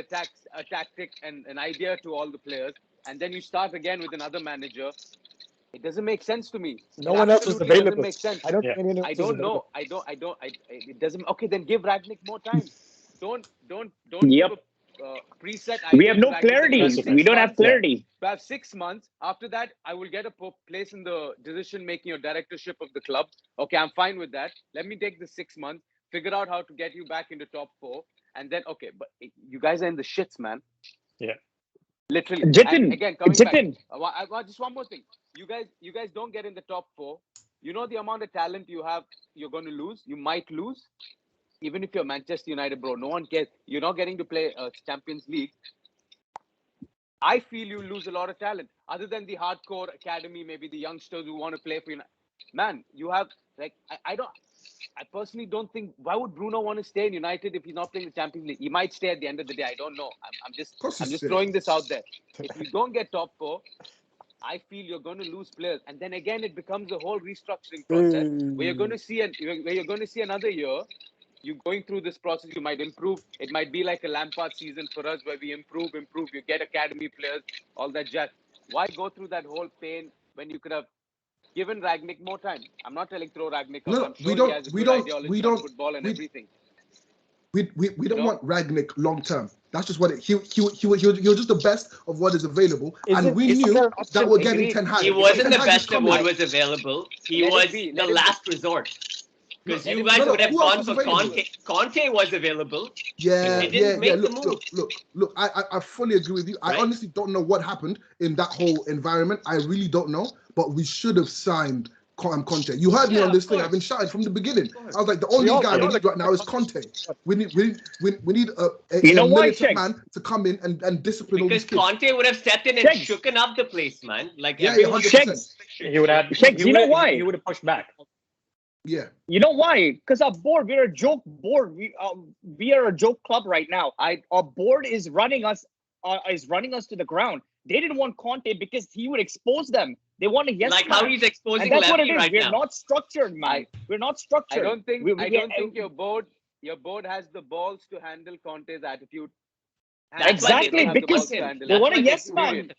a tactic and an idea to all the players, and then you start again with another manager. It doesn't make sense to me. No It one else is absolutely doesn't available. make sense. I don't Yeah. think anyone else I is don't available. know. It doesn't. Okay, then give Ragnick more time. Don't Yep. give a preset We idea have to no Ragnick. clarity. You have 6 We don't have months. clarity. You have 6 months. After that, I will get a place in the decision making or directorship of the club. Okay, I'm fine with that. Let me take the 6 months, figure out how to get you back into top 4, and then okay. But you guys are in the shits, man. Yeah. Literally. Jithin, And again, coming Jithin. back. Just one more thing. You guys don't get in the top 4. You know the amount of talent you have. You're going to lose. You might lose. Even if you're Manchester United, bro, no one cares. You're not getting to play Champions League. I feel you lose a lot of talent. Other than the hardcore academy, maybe the youngsters who want to play for United. Man, you have like I personally don't think, why would Bruno want to stay in United if he's not playing the Champions League? He might stay at the end of the day. I don't know. I'm just throwing this out there. If you don't get top 4, I feel you're going to lose players, and then again it becomes a whole restructuring process where you're going to see another year. You going through this process, you might improve. It might be like a Lampard season for us where we improve. You get academy players, all that jazz. Why go through that whole pain when you could have given Ragnick more time? I'm not telling throw Ragnick out. No, I'm we sure don't- he has a we good don't- ideology we on don't- football and we- everything. We don't know? want Ragnick long term. That's just what he was just the best of what is available, and we Isn't knew there an option? that we're getting Agreed. Ten Hag. He wasn't Ten the Hag is best of coming. what was available. He Let it was be, the let it be. last resort. Because Let you it guys be. No, would have who else gone was for available? Conte. Conte was available. Yeah, He didn't make the Look, move. look. I fully agree with you. I Right? honestly don't know what happened in that whole environment. I really don't know. But we should have signed Conte. You heard me Yeah, on this of thing. course. I've been shouting from the beginning. Of course. I was like, the only all- guy we we all need right now is Conte. We need a You know why, militant Sheg? man to come in and discipline all Because these kids. Conte would have stepped in and Sheg. shooken up the place, man. Like Yeah, everyone. 100%. He would have. Sheg, He you know would- why? He would have pushed back. Yeah. You know why? Because our board, we're a joke board. We are a joke club right now. Our board is running us to the ground. They didn't want Conte because he would expose them. They want a yes Like man. how he's exposing And that's what it Levy is. right We're now. not structured, man. We're not I structured. don't think We- your board has the balls to handle Conte's attitude. That's why they Exactly, don't because want him. they want a That's why yes they- man.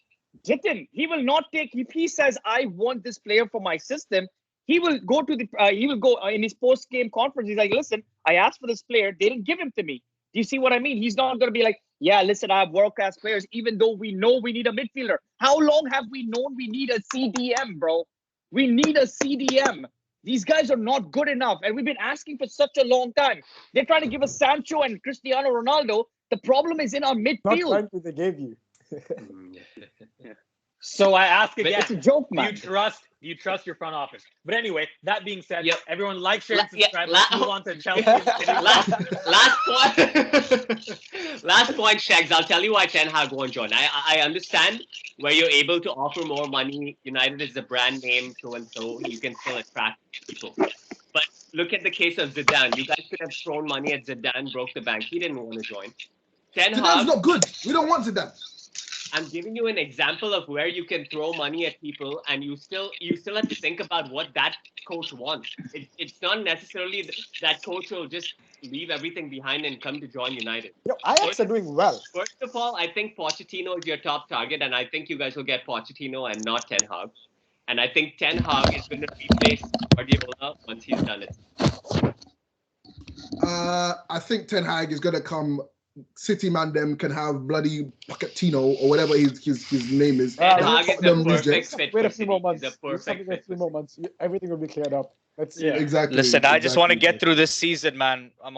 Jithin, he will not take. If he says, "I want this player for my system," he will go to the. He will go in his post-game conference. He's like, "Listen, I asked for this player. They didn't give him to me." Do you see what I mean? He's not going to be like, "Yeah, listen, I have world-class players," even though we know we need a midfielder. How long have we known we need a CDM, bro? We need a CDM. These guys are not good enough, and we've been asking for such a long time. They're trying to give us Sancho and Cristiano Ronaldo. The problem is in our Not midfield. trying to, they gave you. So I ask But again: It's a joke, Do man. you trust your front office? But anyway, that being said, Yep. everyone like, share, and Yeah, subscribe. la- Let's move on to Chelsea. last point. Last point, Shags. I'll tell you why Ten Hag won't join. I understand where you're able to offer more money. United is a brand name, so and so you can still attract people. But look at the case of Zidane. You guys could have thrown money at Zidane, broke the bank. He didn't want to join. Ten Zidane's Hag. not good. We don't want Zidane. I'm giving you an example of where you can throw money at people, and you still have to think about what that coach wants. It's not necessarily that coach will just leave everything behind and come to join United. Yo, Ajax are doing well. First of all, I think Pochettino is your top target, and I think you guys will get Pochettino and not Ten Hag. And I think Ten Hag is going to replace Guardiola once he's done it. I think Ten Hag is gonna come. City man them can have bloody Pochettino or whatever his name is. Ten Uh, Hag is the Tottenham perfect rejects. fit Wait for a few City. more He's months. a Just perfect something in a fit few for more City. months. Everything will be cleared up. Let's see. Yeah. Exactly. Listen, I just want to exactly. get through this season, man. I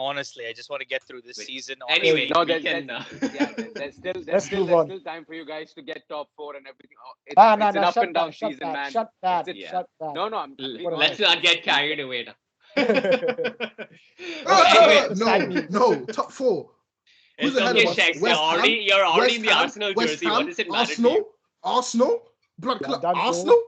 just want to get through this Wait. season. Anyway, No, we there's, can. there's still Let's move on. time for you guys to get top 4 and everything. Oh, it's No, an up shut and down that, shut season, that, man. shut that, It's- yeah. shut that. No, I'm being Let's honest. not get carried away now. Anyway, No, top 4. Who's It's ahead okay, of us? SHEGZ. West Ham? You're already West in the Ham? Arsenal West jersey. What Ham? does it matter to you? Arsenal? Blood Yeah, club. done goal. Arsenal?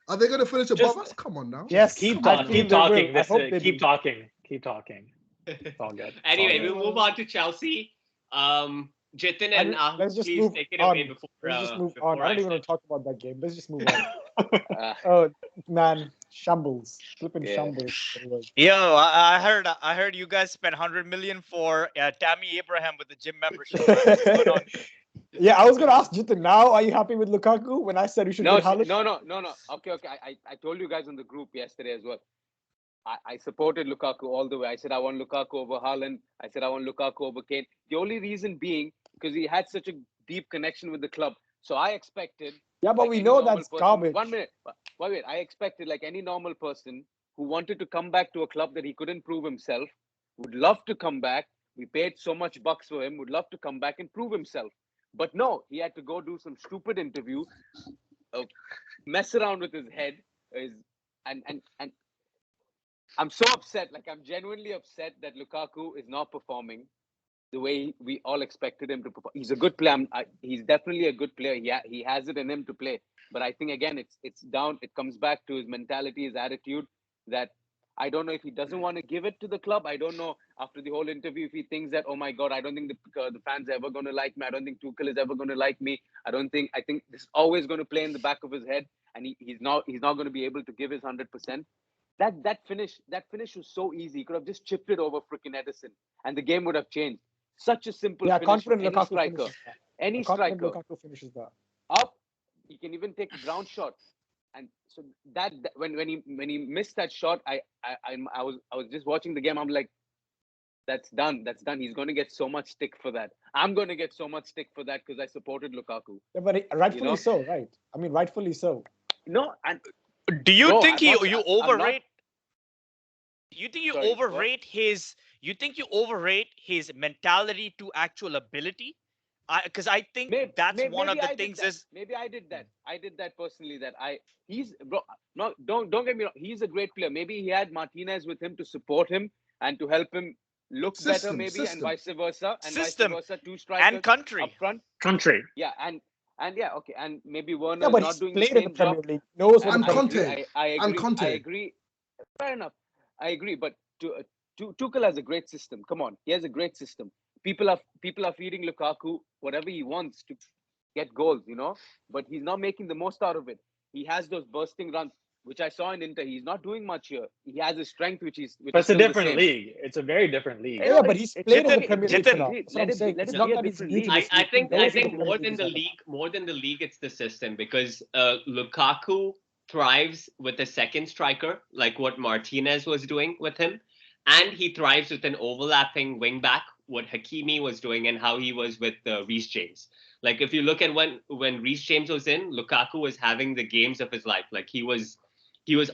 Are they going to finish above Just- us? Come on now. Yes, Keep I on, feel keep they will. talking. I hope they Keep do. talking. Keep talking. It's all good. It's all Anyway, good. we'll move on to Chelsea. Jithin and Ahmed, Let's just please move take it on. away before. Let's just move before on. I don't even start. want to talk about that game. Let's just move on. Uh, Oh man, shambles, flipping Yeah. shambles. It was. Yo, I heard you guys spent 100 million for Tammy Abraham with the gym membership. What's going on? Yeah, I was gonna ask Jithin. Now, are you happy with Lukaku? When I said we should no, get Haaland? no. Okay. I told you guys in the group yesterday as well. I supported Lukaku all the way. I said I want Lukaku over Haaland. I said I want Lukaku over Kane. The only reason being because he had such a deep connection with the club. So I expected. Yeah, but like we any know normal that's person- garbage. 1 minute. Wait. I expected like any normal person who wanted to come back to a club that he couldn't prove himself, would love to come back. We paid so much bucks for him, would love to come back and prove himself. But no, he had to go do some stupid interview, mess around with his head, and I'm so upset. Like I'm genuinely upset that Lukaku is not performing the way we all expected him to perform. He's a good player. He's definitely a good player. He has it in him to play. But I think again, it's down. It comes back to his mentality, his attitude. That I don't know if he doesn't want to give it to the club. I don't know after the whole interview if he thinks that, oh my God, I don't think the fans are ever going to like me. I don't think Tuchel is ever going to like me. I think this is always going to play in the back of his head, and he's not going to be able to give his 100%. That finish was so easy. He could have just chipped it over freaking Edison, and the game would have changed. Such a simple Yeah, finish. confident Any Lukaku striker, finishes that. any Confident striker Lukaku finishes that. up, he can even take a ground shot. And so that when he missed that shot, I was just watching the game. I'm like, that's done. He's going to get so much stick for that. I'm going to get so much stick for that because I supported Lukaku. Yeah, but rightfully know? so, right? I mean, rightfully so. No, and Do you Bro, think I'm not- you I'm not- overrate? You think you Sorry, what? overrate his? You think you overrate his mentality to actual ability? Because I think that's one of maybe the I did things. that. Is Maybe I did that. I did that personally. He's bro. No, don't get me wrong. He's a great player. Maybe he had Martinez with him to support him and to help him look better, maybe, and vice versa. System. Two strikers and country. up front. Country. Yeah, and yeah, okay, and maybe Werner Yeah, but not he's doing played the in the same Premier job. League. Knows what And the Premier Conte. League. I agree. And Conte. I agree. Fair enough. I agree. But Tuchel has a great system. Come on, he has a great system. People are feeding Lukaku whatever he wants to get goals, but he's not making the most out of it. He has those bursting runs, which I saw in Inter. He's not doing much here. He has his strength, which But is it's a still the different same. league. It's a very different league. Yeah, but he's played in the Jithin- Premier League. Jithin- for now. That's what I'm saying. let It's it not be a that he's different new to league. this I league. think He knows what the more Premier than the League is league, it's the system because Lukaku thrives with a second striker, like what Martinez was doing with him, and he thrives with an overlapping wing back, what Hakimi was doing and how he was with Reece James. Like if you look at when Reece James was in, Lukaku was having the games of his life. Like he was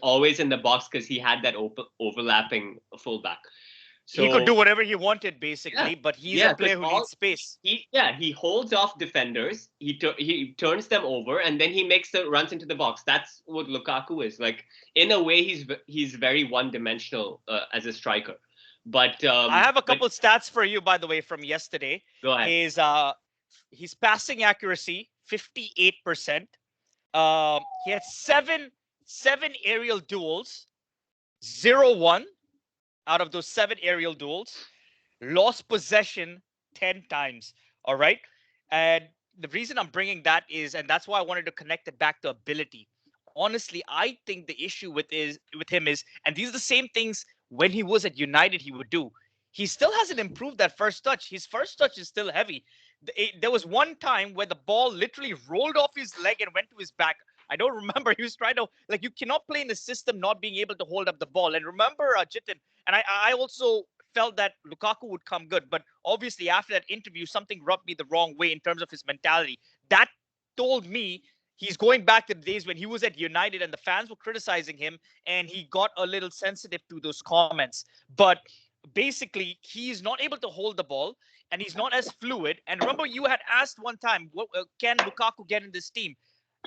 always in the box because he had that overlapping fullback. So he could do whatever he wanted, basically, but he's a player who needs space. He holds off defenders. He turns them over, and then he makes the runs into the box. That's what Lukaku is. Like in a way, he's very one-dimensional as a striker. But I have a couple stats for you, by the way, from yesterday. Go ahead. His passing accuracy 58%. He had seven aerial duels, 0-1 out of those 7 aerial duels. Lost possession 10 times. All right, and the reason I'm bringing that is, and that's why I wanted to connect it back to ability. Honestly, I think the issue with him is, and these are the same things when he was at United he would do. He still hasn't improved that first touch. His first touch is still heavy. There was one time where the ball literally rolled off his leg and went to his back. I don't remember. He was trying to, like, you cannot play in a system not being able to hold up the ball. And remember, Jithin, and I also felt that Lukaku would come good. But obviously, after that interview, something rubbed me the wrong way in terms of his mentality. That told me he's going back to the days when he was at United and the fans were criticizing him, and he got a little sensitive to those comments. But basically, he's not able to hold the ball and he's not as fluid. And remember, you had asked one time, can Lukaku get in this team?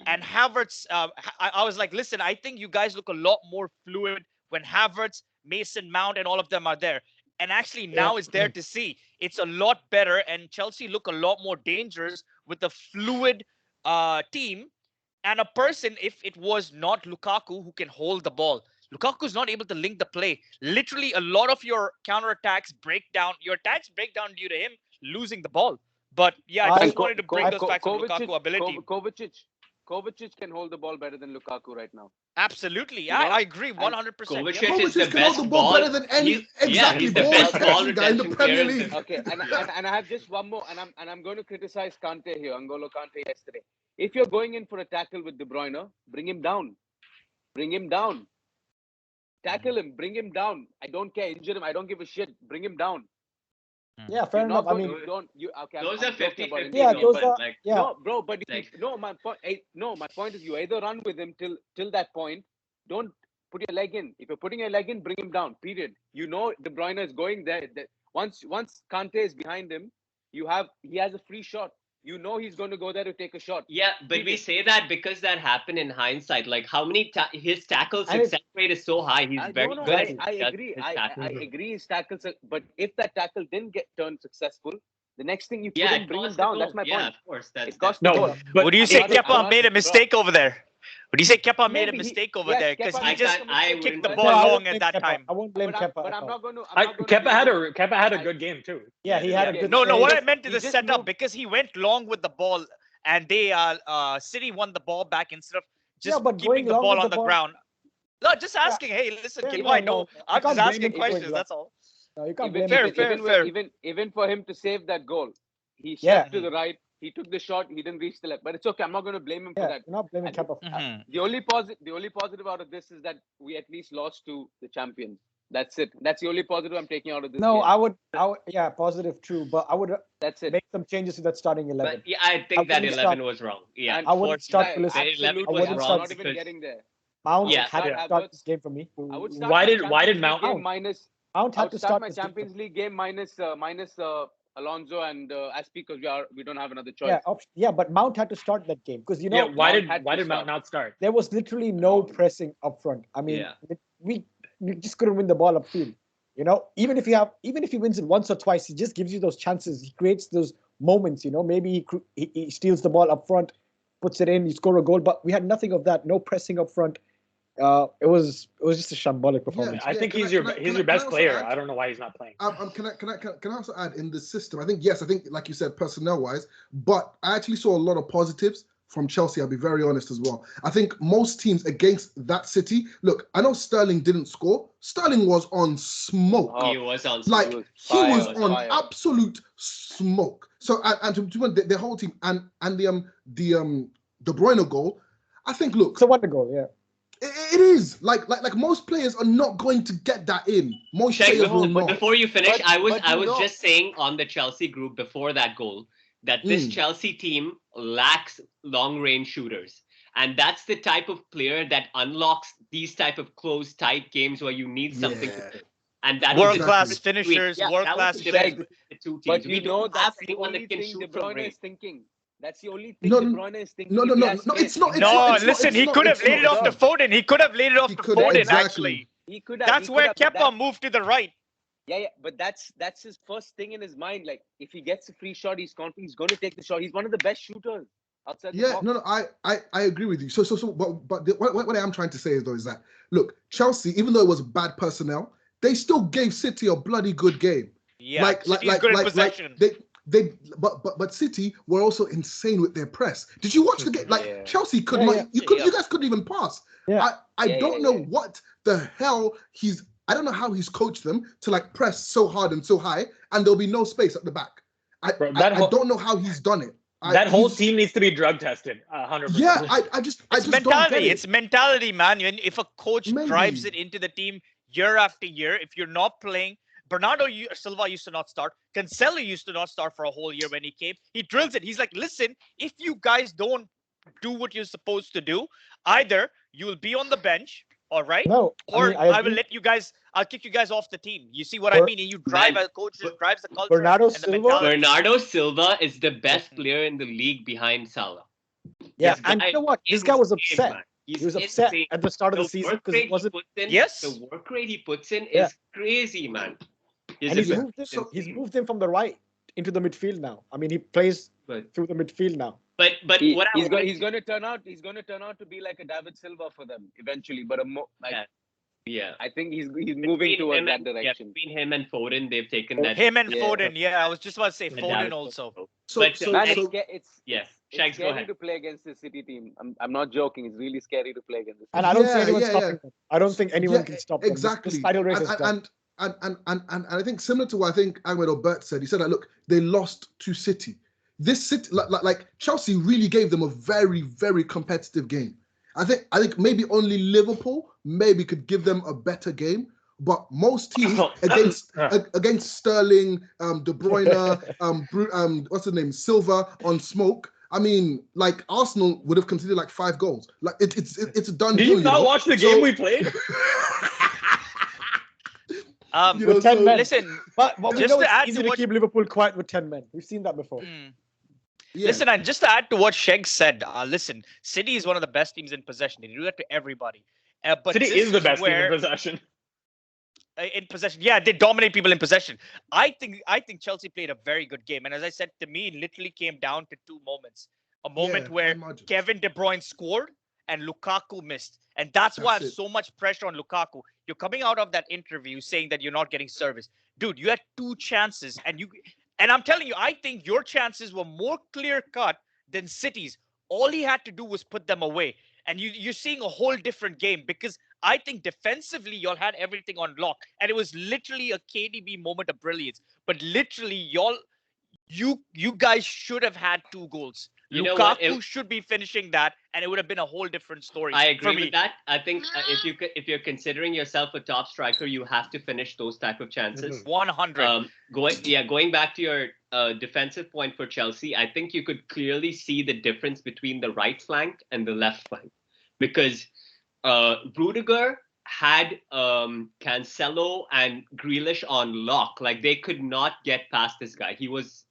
And Havertz, I was like, listen, I think you guys look a lot more fluid when Havertz, Mason Mount, and all of them are there. And actually, now it's there to see. It's a lot better, and Chelsea look a lot more dangerous with a fluid team and a person, if it was not Lukaku, who can hold the ball. Lukaku's not able to link the play. Literally, a lot of your counterattacks break down. Your attacks break down due to him losing the ball. But yeah, I just wanted to bring those facts of Lukaku ability. Kovacic can hold the ball better than Lukaku right now. Absolutely. I agree 100%. Kovacic is the can hold best the ball better than any he's the best ball guy in the retention Premier player. League. Okay, and I have just one more, and I'm going to criticize Kante here, N'Golo Kante yesterday. If you're going in for a tackle with De Bruyne, bring him down. Bring him down. Tackle him. Bring him down. I don't care. Injure him. I don't give a shit. Bring him down. Yeah, fair enough. I mean, Those are 50-50. yeah, those are yeah. No, bro, but like, my point is you either run with him till that point. Don't put your leg in. If you're putting your leg in, bring him down. Period. You know De Bruyne is going there. Once Kante is behind him, he has a free shot. You know he's going to go there to take a shot. Yeah, but we say that because that happened in hindsight. Like how many his tackle success rate is so high. He's very good. I agree. I agree his tackles, but if that tackle didn't get turned successful, the next thing you put him, bring him down. That's my point. Yeah, of course. No, but would you say Kepa made a mistake over there? Would you say Kepa made a mistake over there because he just kicked the ball long at that time? I won't blame Kepa. But I'm not going to. Kepa had a good game too. Yeah, he had a good. No. What I meant is the setup because he went long with the ball and they City won the ball back instead of just keeping the ball on the ground. No, just asking. Hey, listen, Kepa, I know. I'm just asking questions. That's all. No, you can't blame him. Fair. Even for him to save that goal, he stepped to the right. He took the shot. He didn't reach the left, but it's okay. I'm not going to blame him for that. You're not blaming Kepa. The only positive out of this is that we at least lost to the champions. That's it. That's the only positive I'm taking out of this. No, game. I would. Yeah, positive, true. But I would. That's it. Make some changes to that starting 11. But yeah, I think that 11 was wrong. Yeah, I wouldn't start Pulisic. 11 I was wouldn't wrong. not even getting there. Mount had to start this game for me. I would start Why did Mount? Mount had to start my Champions League game minus Alonso and Aspi because we don't have another choice. Yeah, but Mount had to start that game because why did Mount not start? There was literally no pressing up front. I mean, we just couldn't win the ball upfield. Even if he wins it once or twice, he just gives you those chances. He creates those moments. Maybe he steals the ball up front, puts it in, you score a goal. But we had nothing of that. No pressing up front. It was just a shambolic performance. I think he's your best player. I don't know why he's not playing. Can I also add in the system? I think like you said, personnel wise, but I actually saw a lot of positives from Chelsea. I'll be very honest as well. I think most teams against that City. Look, I know Sterling didn't score. Sterling was on smoke. He was on smoke. He was on absolute smoke. So and to the whole team and the De Bruyne goal. I think it's a wonder goal. Yeah. It is like most players are not going to get that in. Most players will not. Before you finish, I was just saying on the Chelsea group before that goal that this Chelsea team lacks long-range shooters, and that's the type of player that unlocks these type of close, tight games where you need something. And that world-class finishers, world-class players. But we know that's the only thing De Bruyne is thinking. That's the only thing De Bruyne is thinking. No, it's not. Listen, he could have laid it off to Foden. He could have laid it off to Foden, actually. He could have. That's where Kepa moved to the right. Yeah, but that's his first thing in his mind. Like, if he gets a free shot, he's confident he's going to take the shot. He's one of the best shooters outside the box. No, I agree with you. So, what I am trying to say is that, look, Chelsea, even though it was bad personnel, they still gave City a bloody good game. Yeah, City's good in possession. But City were also insane with their press. Did you watch the game? Chelsea could not. You guys couldn't even pass. Yeah. I don't know what the hell I don't know how he's coached them to press so hard and so high, and there'll be no space at the back. I don't know how he's done it. That whole he's- team needs to be drug tested. 100%. Yeah, I just It's don't get mentality. it. It's mentality, man. If a coach drives Maybe. it into the team year after year, if you're not playing, Bernardo Silva used to not start. Cancelo used to not start for a whole year when he came. He drills it. He's like, listen, if you guys don't do what you're supposed to do, either you'll be on the bench, all right, No, or I I will agree. let you guys. I'll kick you guys off the team. You see what I Ber- mean? And you drive Man, a coach just drives the culture Bernardo and the Silva- mentality. Bernardo Silva is the best player in the league behind Salah. Yeah, This and guy you know what? is This guy was insane, upset. man. He's He was upset insane. at the start of the The season work because rate it wasn't. he puts in, Yes. the work rate he puts in Yeah. is crazy, man. And he's Yeah. moved him. So- He's moved him from the right into the midfield now. I mean, he plays But through the midfield now. but what I He's wanted going to turn out. He's going to turn out to be like a David Silva for them eventually. But yeah. I think he's moving Between towards him that and- direction. between him and Foden, they've taken that. Him and Yeah. Foden. Yeah, I was just about to say that Foden David also. Silva. So, But, so, Man, so it's Yes, it's Shags, go scary ahead. to play against the City team. I'm not joking. It's really scary to play against. And I don't see Yeah, anyone yeah, stopping yeah. them. I don't think anyone Yeah, can stop them. exactly. This title race is done. And I think similar to what I think Ahmed or Bert said, he said that look, they lost to City. This City, like Chelsea, really gave them a very, very competitive game. I think maybe only Liverpool maybe could give them a better game, but most teams against Sterling, De Bruyne, what's the name, Silva on smoke. I mean, like Arsenal would have conceded like 5 goals. Like it's a done Did deal. you not watch the game we played? You know, With 10 so- men. Listen, But we just know to it's add easy to to what- keep Liverpool quiet with 10 men. We've seen that before. Yeah. listen, and just to add to what Sheg said, listen, City is one of the best teams in possession. They do that to everybody. But City this is the best team where, in possession. in possession. Yeah, they dominate people in possession. I think Chelsea played a very good game. And as I said, to me, it literally came down to 2 moments. A moment Yeah, where imagine. Kevin De Bruyne scored and Lukaku missed. And that's why I have That's it. so much pressure on Lukaku. You're coming out of that interview saying that you're not getting service. Dude, you had 2 chances and I'm telling you, I think your chances were more clear cut than City's. All he had to do was put them away. And you're seeing a whole different game because I think defensively y'all had everything on lock. And it was literally a KDB moment of brilliance. But literally you guys should have had 2 goals. You know what? Lukaku should be finishing that, and it would have been a whole different story. I for agree me. with that. I think if you're considering yourself a top striker, you have to finish those type of chances. 100. Going back to your defensive point for Chelsea, I think you could clearly see the difference between the right flank and the left flank, because Rudiger had Cancelo and Grealish on lock. Like they could not get past this guy. He was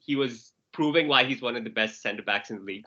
proving why he's one of the best centre backs in the league.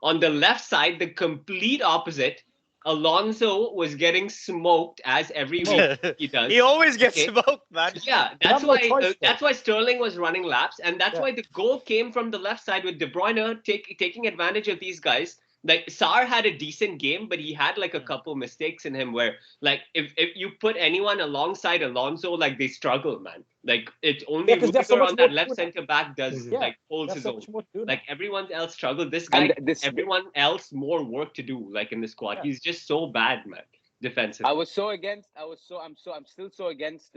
On the left side, the complete opposite. Alonso was getting smoked as every week he does. He always gets Okay. smoked, man. Yeah, They have no choice, though. that's why Sterling was running laps, and that's Yeah. why the goal came from the left side with De Bruyne taking advantage of these guys. Like Sarr had a decent game, but he had like a couple mistakes in him where, like, if you put anyone alongside Alonso, like they struggle, man. Like it's only 'cause they have so Rudiger much on more that to left do now. centre back does Yeah, like holds There's his so own. much more to do now. Like everyone else struggled. This guy, And this, everyone else more work to do. Like in the squad, Yeah. he's just so bad, man. Defensively. I'm still so against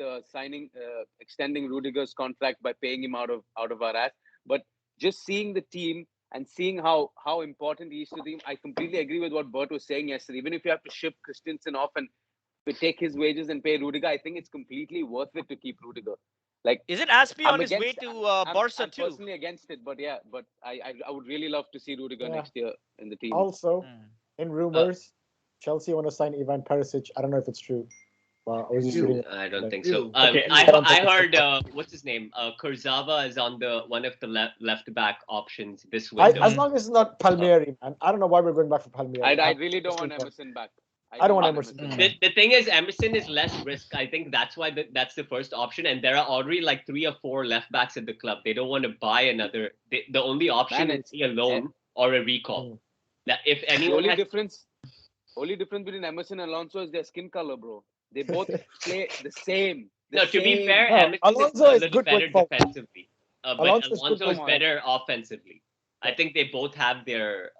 extending Rudiger's contract by paying him out of our ass. But just seeing the team and seeing how important he is to the team, I completely agree with what Bert was saying yesterday. Even if you have to ship Christensen off and take his wages and pay Rudiger, I think it's completely worth it to keep Rudiger. Like, Isn't Aspi I'm on his way against- to I'm Barca too? personally against it, but yeah, but I would really love to see Rudiger Yeah. next year in the team. Also, Mm. in rumors, Chelsea want to sign Ivan Perisic. I don't know if it's true. But I was just Ew. reading. I don't think Ew. so. Okay. I I don't think heard it's what's his name? Kurzawa is on one of the left back options this I, window. as long as it's not Palmieri, man. I don't know why we're going back for Palmieri. I really don't want Emerson. Emerson back. I don't want Emerson back. back. The thing is, Emerson is less risk. I think that's why that's the first option. And there are already like 3 or 4 left backs at the club. They don't want to buy another. The only option Man, is a loan or a recall. That if The anyone only has, difference between Emerson and Alonso is their skin color, bro. They both play the same. The no, to be same. fair, No, Emerson Alonso is a is little good better going forward. defensively. But Alonso is good Alonso is going better offensively. I think they both have their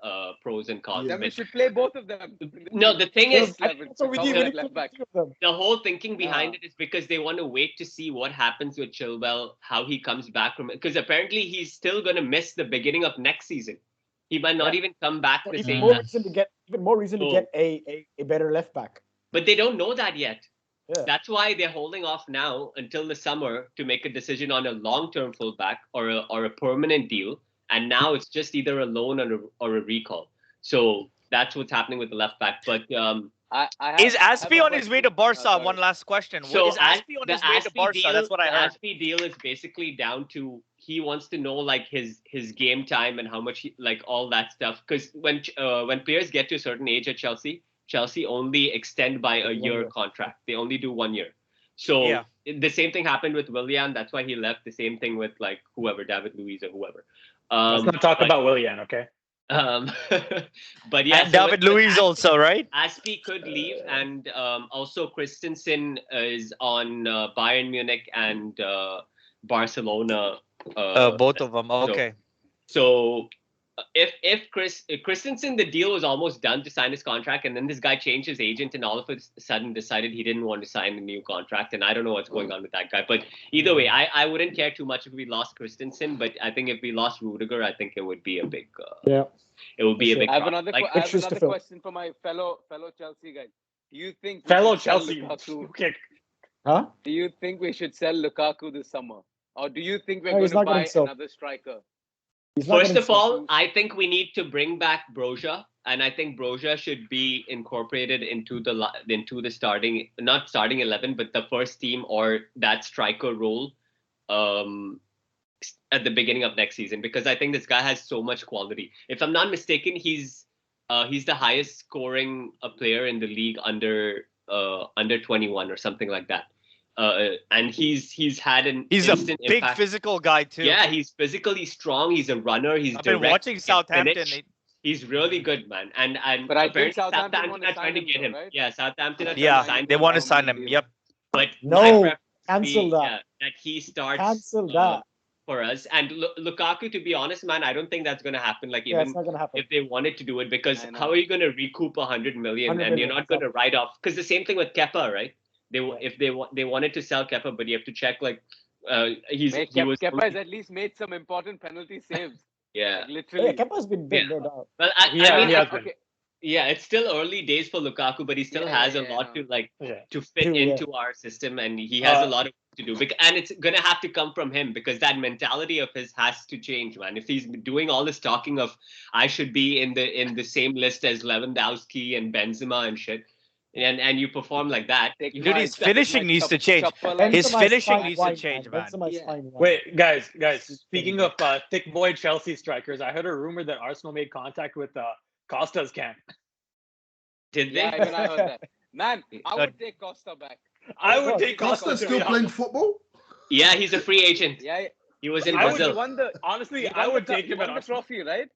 pros and cons. Then we but should play both of them. No, the thing is, So we need left to back. two of them. the whole thinking behind Ah. it is because they want to wait to see what happens with Chilwell, how he comes back from it. Because apparently he's still going to miss the beginning of next season. He might not even come back the Even same. more reason to get So- get a better left back. But they don't know that yet. Yeah. That's why they're holding off now until the summer to make a decision on a long-term fullback or a permanent deal. And now it's just either a loan or a recall. So that's what's happening with the left back. But Is Aspi on his way to Barca? One last question. so Is Aspi on his way to Barca? That's what I heard. The Aspi deal is basically down to he wants to know like his game time and how much like all that stuff. Because when players get to a certain age at Chelsea only extend by a year contract. They only do 1 year. So Yeah. the same thing happened with Willian. That's why he left. The same thing with like whoever, David Luiz or whoever. Let's not talk about Willian, okay? But yeah, And David Luiz also, right? Aspi could leave, and also Christensen is on Bayern Munich and Barcelona. Both of them. Okay. So if Christensen, the deal was almost done to sign his contract, and then this guy changed his agent and all of a sudden decided he didn't want to sign a new contract, and I don't know what's going on with that guy. But either way, I wouldn't care too much if we lost Christensen, but I think if we lost Rudiger, I think it would be a big it would be a big I have problem. another, Like, I have another question for my fellow Chelsea guys. Do you think we Fellow should sell Chelsea. Lukaku? Okay. Huh? Do you think we should sell Lukaku this summer, or do you think we're No, going he's to not buy getting sold. another striker? He's not First getting of all, sold. I think we need to bring back Broja, and I think Broja should be incorporated into the starting, not starting 11, but the first team or that striker role at the beginning of next season, because I think this guy has so much quality. If I'm not mistaken, he's the highest scoring player in the league under 21 or something like that. And he's had an He's a instant big impact. physical guy too. Yeah, he's physically strong. He's a runner. He's I've direct. been watching he can Southampton. finish. He's really good, man. And But I apparently think Southampton Southampton wanna are trying to sign get him him. though, right? Yeah, Southampton are trying to Yeah, sign they him. want to Down sign the him. deal. Yep. But No, my preference would cancel be, that. yeah, that he starts Cancel that. for us. And Lukaku, to be honest, man, I don't think that's going to happen. Like, Yeah, it's even not gonna happen. if they wanted to do it, because I know. how are you going to recoup 100 million 100 and you're million, not going to write off? Because the same thing with Kepa, right? Yeah. If they wanted to sell Kepa, but you have to check like he was Kepa has at least made some important penalty saves. yeah. Like, Yeah, literally. Kepa's been big, Yeah. no doubt. Well, Yeah, I mean, he has been. Okay. yeah, it's still early days for Lukaku, but he still has a lot no. to like Yeah. to fit True, yeah. into our system, and he has a lot of work to do. And it's gonna have to come from him, because that mentality of his has to change, man. If he's doing all this talking of I should be in the same list as Lewandowski and Benzema and shit, and you perform like that, Take Dude, my- his take finishing my needs to chop- change. chopper like- His Benzema's finishing fine needs to wine, change, man. Benzema's Yeah. fine wine. Wait, guys, speaking of thick boy Chelsea strikers, I heard a rumor that Arsenal made contact with Costa's camp. did they? Yeah, even I heard that. Man, I would take Costa back. I would Oh, take Costa's Costa. still playing football? Yeah, he's a free agent. Yeah, He was in I would he Brazil, won the. Honestly, he I won would the, take he him won at the Arsenal. trophy, right?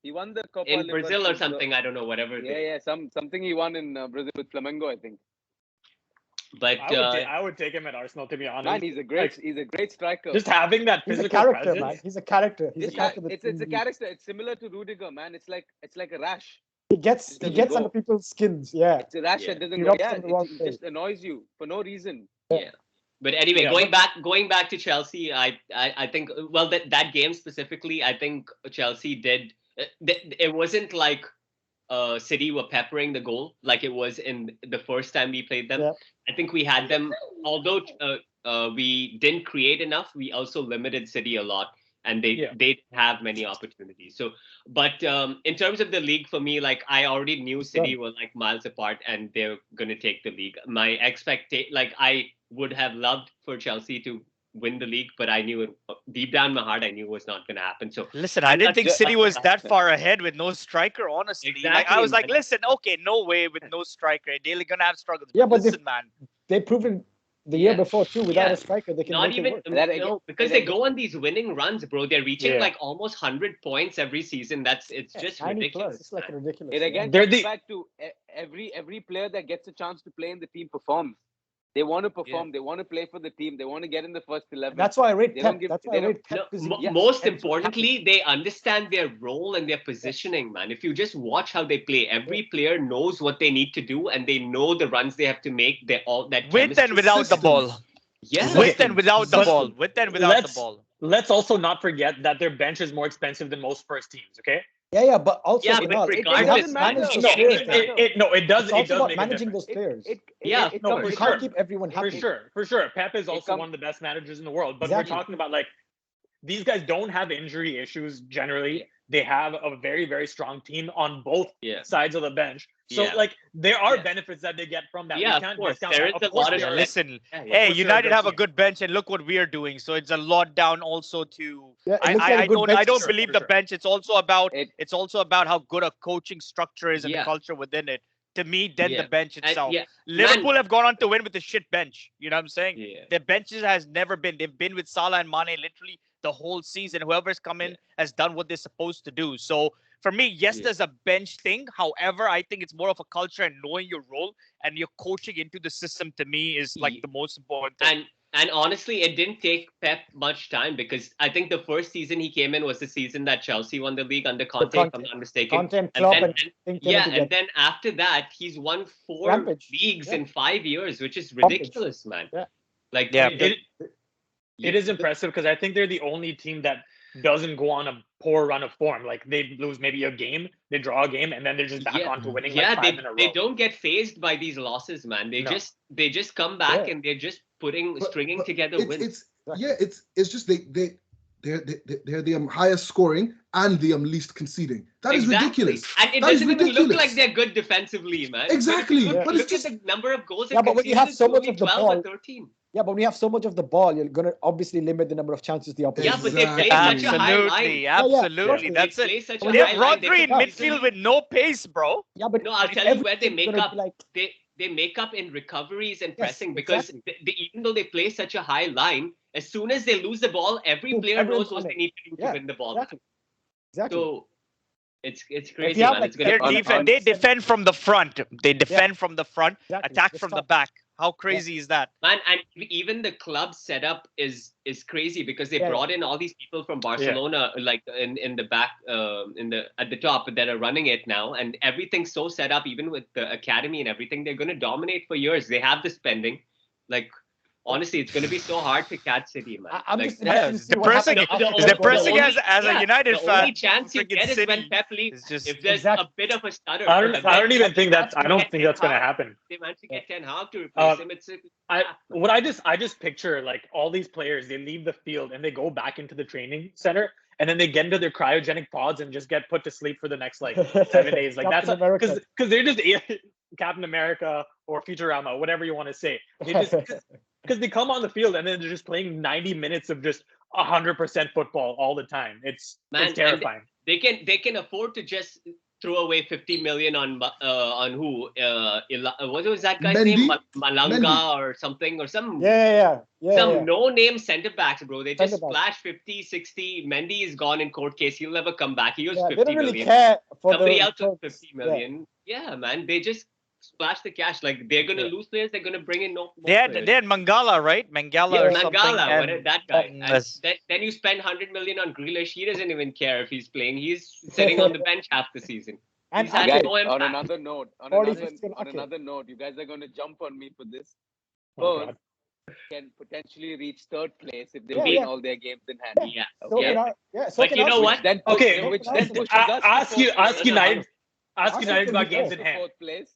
He won the Copa in Brazil or Libertadores. something. I don't know, whatever. Yeah, something he won in Brazil with Flamengo, I think. But I would take him at Arsenal, to be honest. Man, he's a great striker. Just having that He's physical a character, presence. man. He's a character. He's a It's, character. that it's a can- character. It's similar to Rudiger, man. It's like a rash. He gets It doesn't gets go. under people's skins. Yeah. It's a rash Yeah. that doesn't He go. rubs Yeah, on the wrong it place. just annoys you for no reason. But anyway, Yeah, going back to Chelsea, I think that game specifically, I think Chelsea did. It wasn't like City were peppering the goal like it was in the first time we played them. Yeah. I think we had them, although we didn't create enough. We also limited City a lot, and they didn't have many opportunities. So, but in terms of the league, for me, like I already knew City were like miles apart, and they're gonna take the league. My I would have loved for Chelsea to win the league, but I knew it deep down in my heart. I knew it was not gonna happen. So Listen, I didn't think City was that far ahead with no striker, honestly. Like, I was like, Exactly, man. listen, okay, no way with no striker. They're going to have struggles. Yeah, but listen, man. They proven the year Yeah. before too. Without Yeah. a striker, they can not make even it work. no, because they go on these winning runs, bro. They're reaching like almost 100 points every season. It's just 90 ridiculous. plus. It's like man. ridiculous. It again They're comes the- back to every player that gets a chance to play in the team performs. They want to perform. They want to play for the team. They want to get in the first 11. That's why I rate They don't Pep. give- That's why they I rate No, Pep. 'cause he- most Pep's importantly, they understand their role and their positioning, man. If you just watch how they play, every player knows what they need to do, and they know the runs they have to make. They all that With chemistry and without the systems. ball. Yeah, With and without the But ball. With and without the let's- ball. Let's also not forget that their bench is more expensive than most first teams, okay? Yeah, but also Yeah, Kunaal, but you regardless, have to man, manage those No, players. it- man. it does. It's It also does about make a managing difference. those players. Yeah, No, for you sure. can't keep everyone happy. For sure. Pep is also come- one of the best managers in the world. But Exactly. we're talking about like these guys don't have injury issues generally. They have a very, very strong team on both Yeah. sides of the bench. So Yeah. like there are Yeah. benefits that they get from that. Yeah, We of can't course. discount There that. is Of a course lot of they Yeah, are. listen. Yeah, yeah. Hey, course they're a United good have a team. good bench, and look what we are doing. So it's a lot down also to. Yeah, it I, looks I, like a I good don't. bench. I don't Sure, believe for the sure. bench. It's also about. It- It's also about how good a coaching structure is and the Yeah. culture within it. To me, then Yeah. the bench And itself. yeah, Liverpool have gone on to win with a shit bench. You know what I'm saying? yeah. Their benches has never been. They've been with Salah and Mane literally the whole season. Whoever's come in has done what they're supposed to do. So for me, yes, Yeah. there's a bench thing. However, I think it's more of a culture and knowing your role and your coaching into the system. To me, is like Ye- the most important thing. And honestly, it didn't take Pep much time because I think the first season he came in was the season that Chelsea won the league under Conte, if I'm Conte. not mistaken. Content And club then, and thing came yeah, together. and then after that, he's won 4 Rampage. leagues Yeah. in 5 years, which is Rampage. ridiculous, man. Yeah. Like, Yeah. It is impressive because I think they're the only team that doesn't go on a poor run of form. Like they lose maybe a game, they draw a game, and then they're just back Yeah. on to winning Yeah, like 5 in a row. they don't get phased by these losses, man. They No. just come back Yeah. and they're just But- stringing but together wins. it's just they're the highest scoring and the least conceding. That is ridiculous. And it That is doesn't even look ridiculous. like they're good defensively, man. Exactly, But, but look it's just- at the number of goals. Yeah, but when you have so much only of the 12 or ball- 13. Yeah, but when you have so much of the ball, you're gonna obviously limit the number of chances the opposition. Yeah, but they play Exactly. such a high Absolutely, line. absolutely. Yeah. That's They it. play such a When They you high have line. Rodri in can midfield easily- with no pace, bro. Yeah, but No, I'll if tell you where they everything's make gonna up. be like, They make up in recoveries and Yes, pressing because exactly. even though they play such a high line, as soon as they lose the ball, every Boom, player everyone's knows what on they it. need to do Yeah, to win the ball. exactly. Exactly. So it's crazy, you have, man. like, It's gonna Their on- defense, on- they defend from the front. They defend from the front, Exactly. attack Just from the stop. back. How crazy is that? Man, and even the club setup is crazy because they Yeah. brought in all these people from Barcelona, like in the back, at the top that are running it now, and everything's so set up. Even with the academy and everything, they're going to dominate for years. They have the spending. Like honestly, it's going to be so hard to catch City, man. I'm Like, just Yeah, interested to it's see what depressing. happens The after It's only- the goal. depressing only- as a United the fan. only chance you Freaking get is City when Pep leaves. is just- If there's Exactly. a bit of a stutter. I But don't even think that's. I don't think that's gonna happen. They managed to get Ten Hag to replace him. It's I just picture like all these players, they leave the field and they go back into the training center and then they get into their cryogenic pods and just get put to sleep for the next like 7 days. Like Captain that's America. because they're just Captain America or Futurama, whatever you want to say. They just because they come on the field and then they're just playing 90 minutes of just 100% football all the time. It's Man, and terrifying. they can afford to just throw away 50 million on who what was that guy's Mendy? name Malanga Mendy. or something or some yeah. no-name centre backs, bro. They just Centre-backs. splash 50, 60. Mendy is gone in court case. He'll never come back. He was Yeah, they 50 don't really million. care for Somebody the else was folks. 50 million. Yeah, man. They just splash the cash. Like they're gonna lose players. They're gonna bring in no more They had players. Mangala, right? Mangala Yeah, or something. Mangala, and- whatever, that guy. And yes. then you spend 100 million on Grealish. He doesn't even care if he's playing. He's sitting on the bench half the season. And He's had Guys, no on impact. another note, on 40, another 50 on Ake. another note, you guys are going to jump on me for this. Oh, Spurs God. can potentially reach third place if they Yeah, win yeah. all their games in hand. Yeah. So yeah. can so But can you know Arsenal. what? Then Okay, which so then can pushes I- us to ask you- fourth ask place. United- Ask Arsenal United's can got be games fourth. in To hand. fourth place,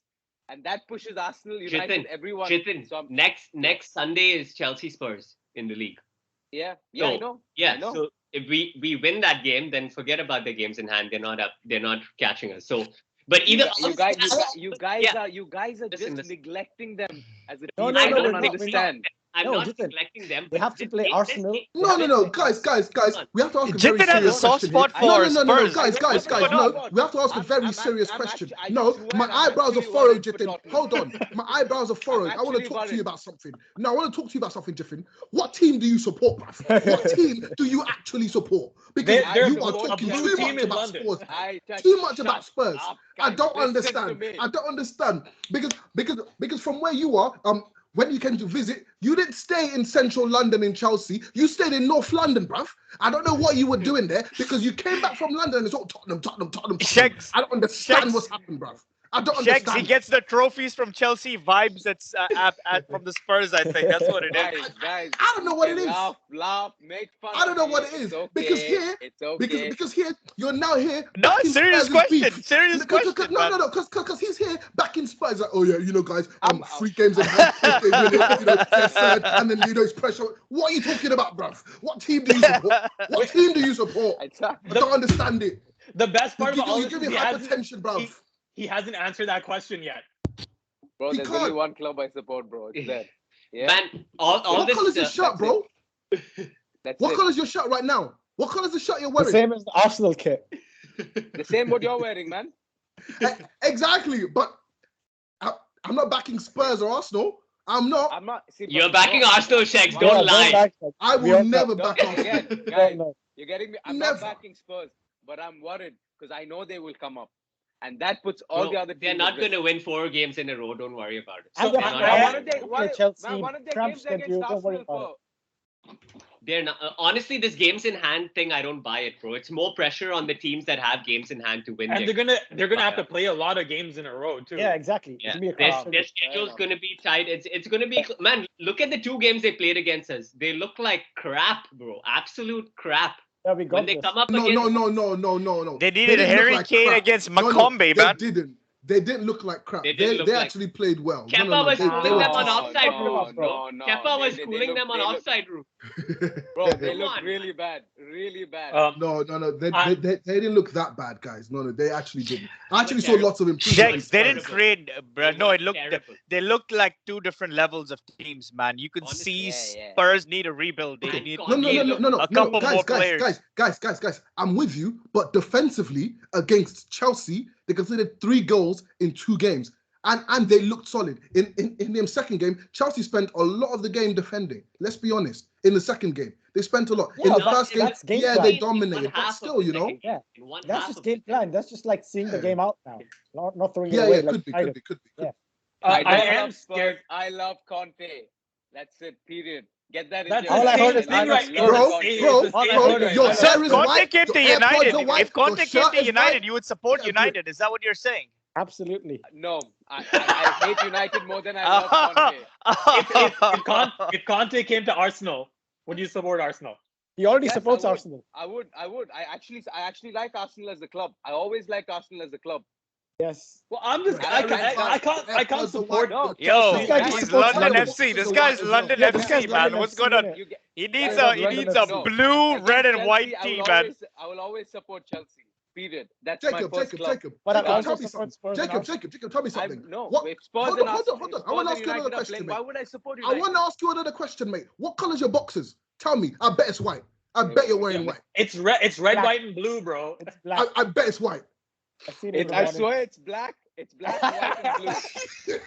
and that pushes Arsenal, United, everyone. Jithin, So next Sunday is Chelsea Spurs in the league. I So, know. Yeah. I know. So if we win that game, then forget about the games in hand. They're not up. They're not catching us. So, but either you guys Yeah. are just Listen. neglecting them as a team. No, I no, don't we're not. understand. I'm No, not Jithin, neglecting them. they but have to play this- Arsenal. No, guys. We have to ask a very Jithin has a serious soft question. spot here. for No, Spurs. guys. What's going No, on? we have to ask a very I'm serious act- question. I No, swear my I'm eyebrows are actually furrowed, worried for Jithin. Tottenham. Hold on, my eyebrows are furrowed. I want to actually talk to you worried. about something. No, I want to talk to you about something, Jithin. What team do you support, bruv? What team do you actually support? Because They're you a are blue talking team too in much about London. Spurs. Too much about Spurs. I don't understand. Me. I don't understand because from where you are, when you came to visit, you didn't stay in central London in Chelsea. You stayed in North London, bruv. I don't know what you were doing there because you came back from London and it's all Tottenham. SHEGZ. I don't understand SHEGZ. what's happened, bruv. I don't SHEGZ, he understand. gets the trophies from Chelsea, vibes from the Spurs, I think. That's what it is. Guys, I don't know what you it can is. laugh, make fun. I don't know what it It's is okay. because here, It's okay. because here you're now here. No, backing serious Spurs' question. beef. Serious question, man. No, because he's here backing Spurs. Like, oh yeah, you know, guys, I'm 3 games in hand, if they win it, you know, they're third, and then you know it's pressure. What are you talking about, bruv? What team do you support? What team do you support? I don't understand it. The best part You about all you this give is me hypertension, bruv. he hasn't answered that question yet. Bro, He there's can't. only one club I support, bro. It's there. Yeah. Man, all What this colour's your shirt, bro? That's What it. colour's your shirt right now? What colour's the shirt you're The wearing? same as the Arsenal kit. The same what you're wearing, man. Exactly, but I'm not backing Spurs or Arsenal. I'm not. I'm not. See, You're but backing no, Arsenal, SHEGZ. Yeah, Don't lie. I We will all never no, back Arsenal. again, guys, No. you're getting me. I'm Never. not backing Spurs, but I'm worried because I know they will come up, and that puts all Bro, the other teams. they're not at going risk. to win 4 games in a row. Don't worry about it. And So, they're They're not- man, not one gonna of their, win. one, Chelsea, man, one of their Trump's games against don't worry Arsenal, about it. They're not. Honestly, this games in hand thing, I don't buy it, bro. It's more pressure on the teams that have games in hand to win. And games. they're gonna have to play a lot of games in a row too. Yeah, exactly. It's Yeah, gonna be a their, cross. their schedule's going to be tight. It's going to be, man. Look at the 2 games they played against us. They look like crap, bro. Absolute crap. Yeah, we When got they this. come up No. against, They needed didn't look Harry like Kane crap. against No, Macombe, man. They didn't look like crap. They They, didn't look they like- actually played well. Kepa was they schooling were them on decent. offside no, rules, bro. no, no. Kepa was They schooling look- them on they look- offside rules. Bro, they Come look on. really bad, really bad. No. They I- didn't look that bad, guys. No, they actually didn't. I actually saw lots of improvement. SHEGZ, they didn't Terrible. create. They No, were it looked. terrible. They looked like 2 different levels of teams, man. You could Honestly, see yeah. Spurs need a rebuild. They Man, need No. a couple more players. Guys. I'm with you, but defensively against Chelsea, they conceded 3 goals in 2 games. And they looked solid. In the second game, Chelsea spent a lot of the game defending. Let's be honest. In the second game, they spent a lot. Yeah, in the but first game, that's game yeah, plan. they In dominated. one But half still, of the you know. second Yeah. game. In one That's half just of game the plan. That's just like seeing the game out now. Not throwing it Yeah, away. it like could be. Yeah. I don't am love Spurs. scared. I love Conte. That's it. Period. Get that. That's into your all I head. heard is I I love know- Bro, Conte. All your hair is Conte white. came to your AirPods United. are white, If Conte your came shirt to is United, white. you would support Yeah, United. Is that what you're saying? Absolutely. No, I hate United more than I love Conte. If Conte came to Arsenal, would you support Arsenal? He already Yes, supports I would. Arsenal. I would. I actually like Arsenal as a club. I always liked Arsenal as a club. Yes. Well, I'm just I can't support. No, Yo, This guy he's supports London London. FC. This So guy's white as London well. Yeah, this FC, guy's man. London What's FC, going on? innit? you get, He needs Yeah, a he London needs a FC. blue, against red, and Chelsea, white I will team, man. I will always support Chelsea. Period. That's my Jacob, first club. But I Jacob, also tell me support something. Spurs and Arsenal. Jacob, tell me something. No, What? if Spurs Hold and on. Arsenal, I Spurs want to and ask you another United are question, playing, mate. why would I support I United? want to ask you another question, mate. What color's your boxes? Tell me. I bet it's white. I bet you're wearing white. It's red, Black. white, and blue, bro. It's black. I bet it's white. I've seen it in the I morning. swear it's black. It's black, white, and blue.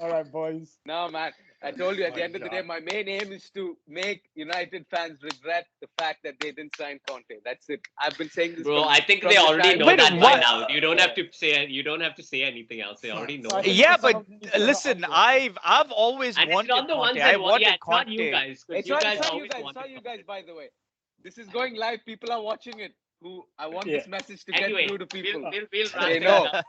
All right, boys. No, man. I told you at the My end of the God. day, my main aim is to make United fans regret the fact that they didn't sign Conte. That's it. I've been saying this. Bro, from- I think from they the already time- know Wait, that by what? now. You don't have to say. You don't have to say anything else. They already know. So I that. think Yeah, some but of these are not listen, obvious. I've always And it's wanted not the ones Conte. that I want. Yeah, wanted it's not you Conte. guys. 'Cause It's you not, guys it's not you always guys. It's wanted not you guys, Conte. by the way. This is going live. People are watching it. Who I want Yeah. this message to Anyway, get through to people. we'll wrap They it know. up.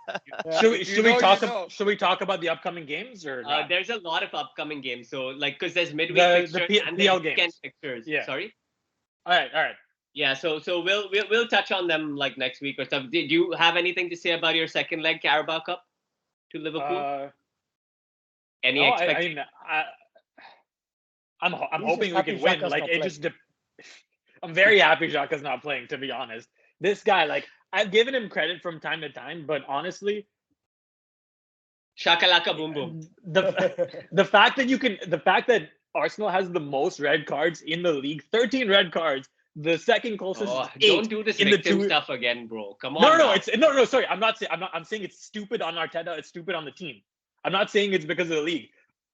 Yeah. Should we You should we know, talk you know. should we talk about the upcoming games or not? There's a lot of upcoming games. So like, because there's midweek The fixtures and PL the weekend games. fixtures. Yeah. Sorry. all right. Yeah, so we'll touch on them like next week or stuff. Did you have anything to say about your second leg Carabao Cup to Liverpool? Any No, I expectations? mean, I'm He's hoping just we happy can win. Xhaka's Like not it playing. just. I'm very happy Xhaka's not playing. To be honest, this guy, like, I've given him credit from time to time, but honestly, Shakalaka boom boom. the fact that Arsenal has the most red cards in the league, 13 red cards. The second closest Oh, is 8. don't do this in the victim two- stuff again, bro. Come on. No, now. no. Sorry, I'm saying it's stupid on Arteta. It's stupid on the team. I'm not saying it's because of the league.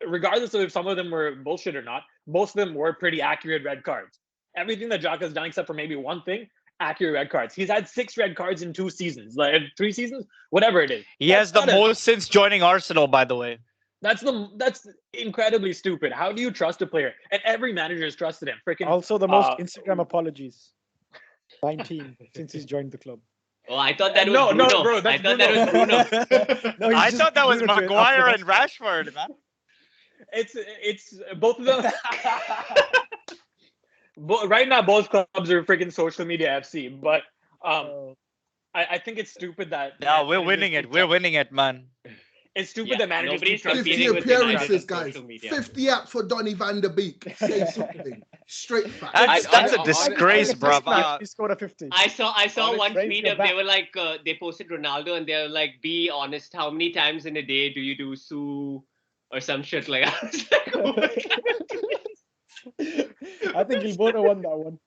Regardless of if some of them were bullshit or not, most of them were pretty accurate red cards. Everything that Xhaka's done, except for maybe one thing, accurate red cards. He's had 6 red cards in 2 seasons, like 3 seasons, whatever it is. He has the That's not most since joining Arsenal, by the way. That's incredibly stupid. How do you trust a player? And every manager has trusted him. Freaking Also, the most Uh, Instagram apologies. 19 since he's joined the club. Oh, I thought that was No, Bruno. no, bro, I that's thought that was Bruno. No, he's I just thought that was alluded to it Maguire after and Rashford, man. It's both of them. Right now, both clubs are freaking social media FC. But I think it's stupid that. Yeah, we're managers winning it. keep We're trying- winning it, man. It's stupid Yeah, that managers nobody's keep trying to 50 competing with appearances, United on guys. social media. 50 apps for Donny van der Beek. Say something. Straight fact. That's a I- disgrace, I- bruv. He scored a 50. I saw one Raise tweet your of they back. were like they posted Ronaldo and they were like, be honest, how many times in a day do you do Sue or some shit like that? I was like, oh my I think Gilberto won that one.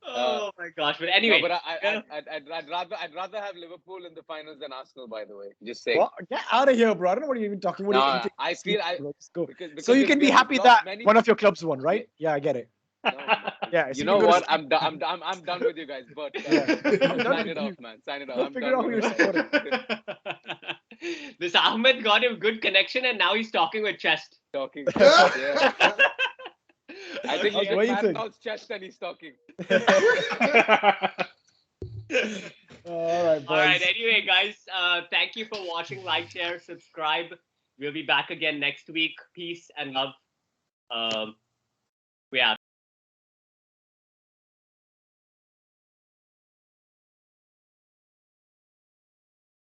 Oh my gosh! But anyway, No, but I'd rather have Liverpool in the finals than Arsenal. By the way, just saying. What? Get out of here, bro. I don't know what you're even talking about. No, I feel Just go. because So you we- can we be have happy lost that many- one of your clubs won, right? Yeah, I get it. No, Yeah, so you you know can go to what? sleep. I'm done with you guys. But Yeah. sign it off, man. Sign it off. Go I'm figure done out who with you're you supporting. guys. this Ahmed got him good connection and now he's talking with chest. Talking. Yeah. I think I he was waiting. got Maranol's chest and he's talking. All right, boys. All right. Anyway, guys, thank you for watching. Like, share, subscribe. We'll be back again next week. Peace and love. We out.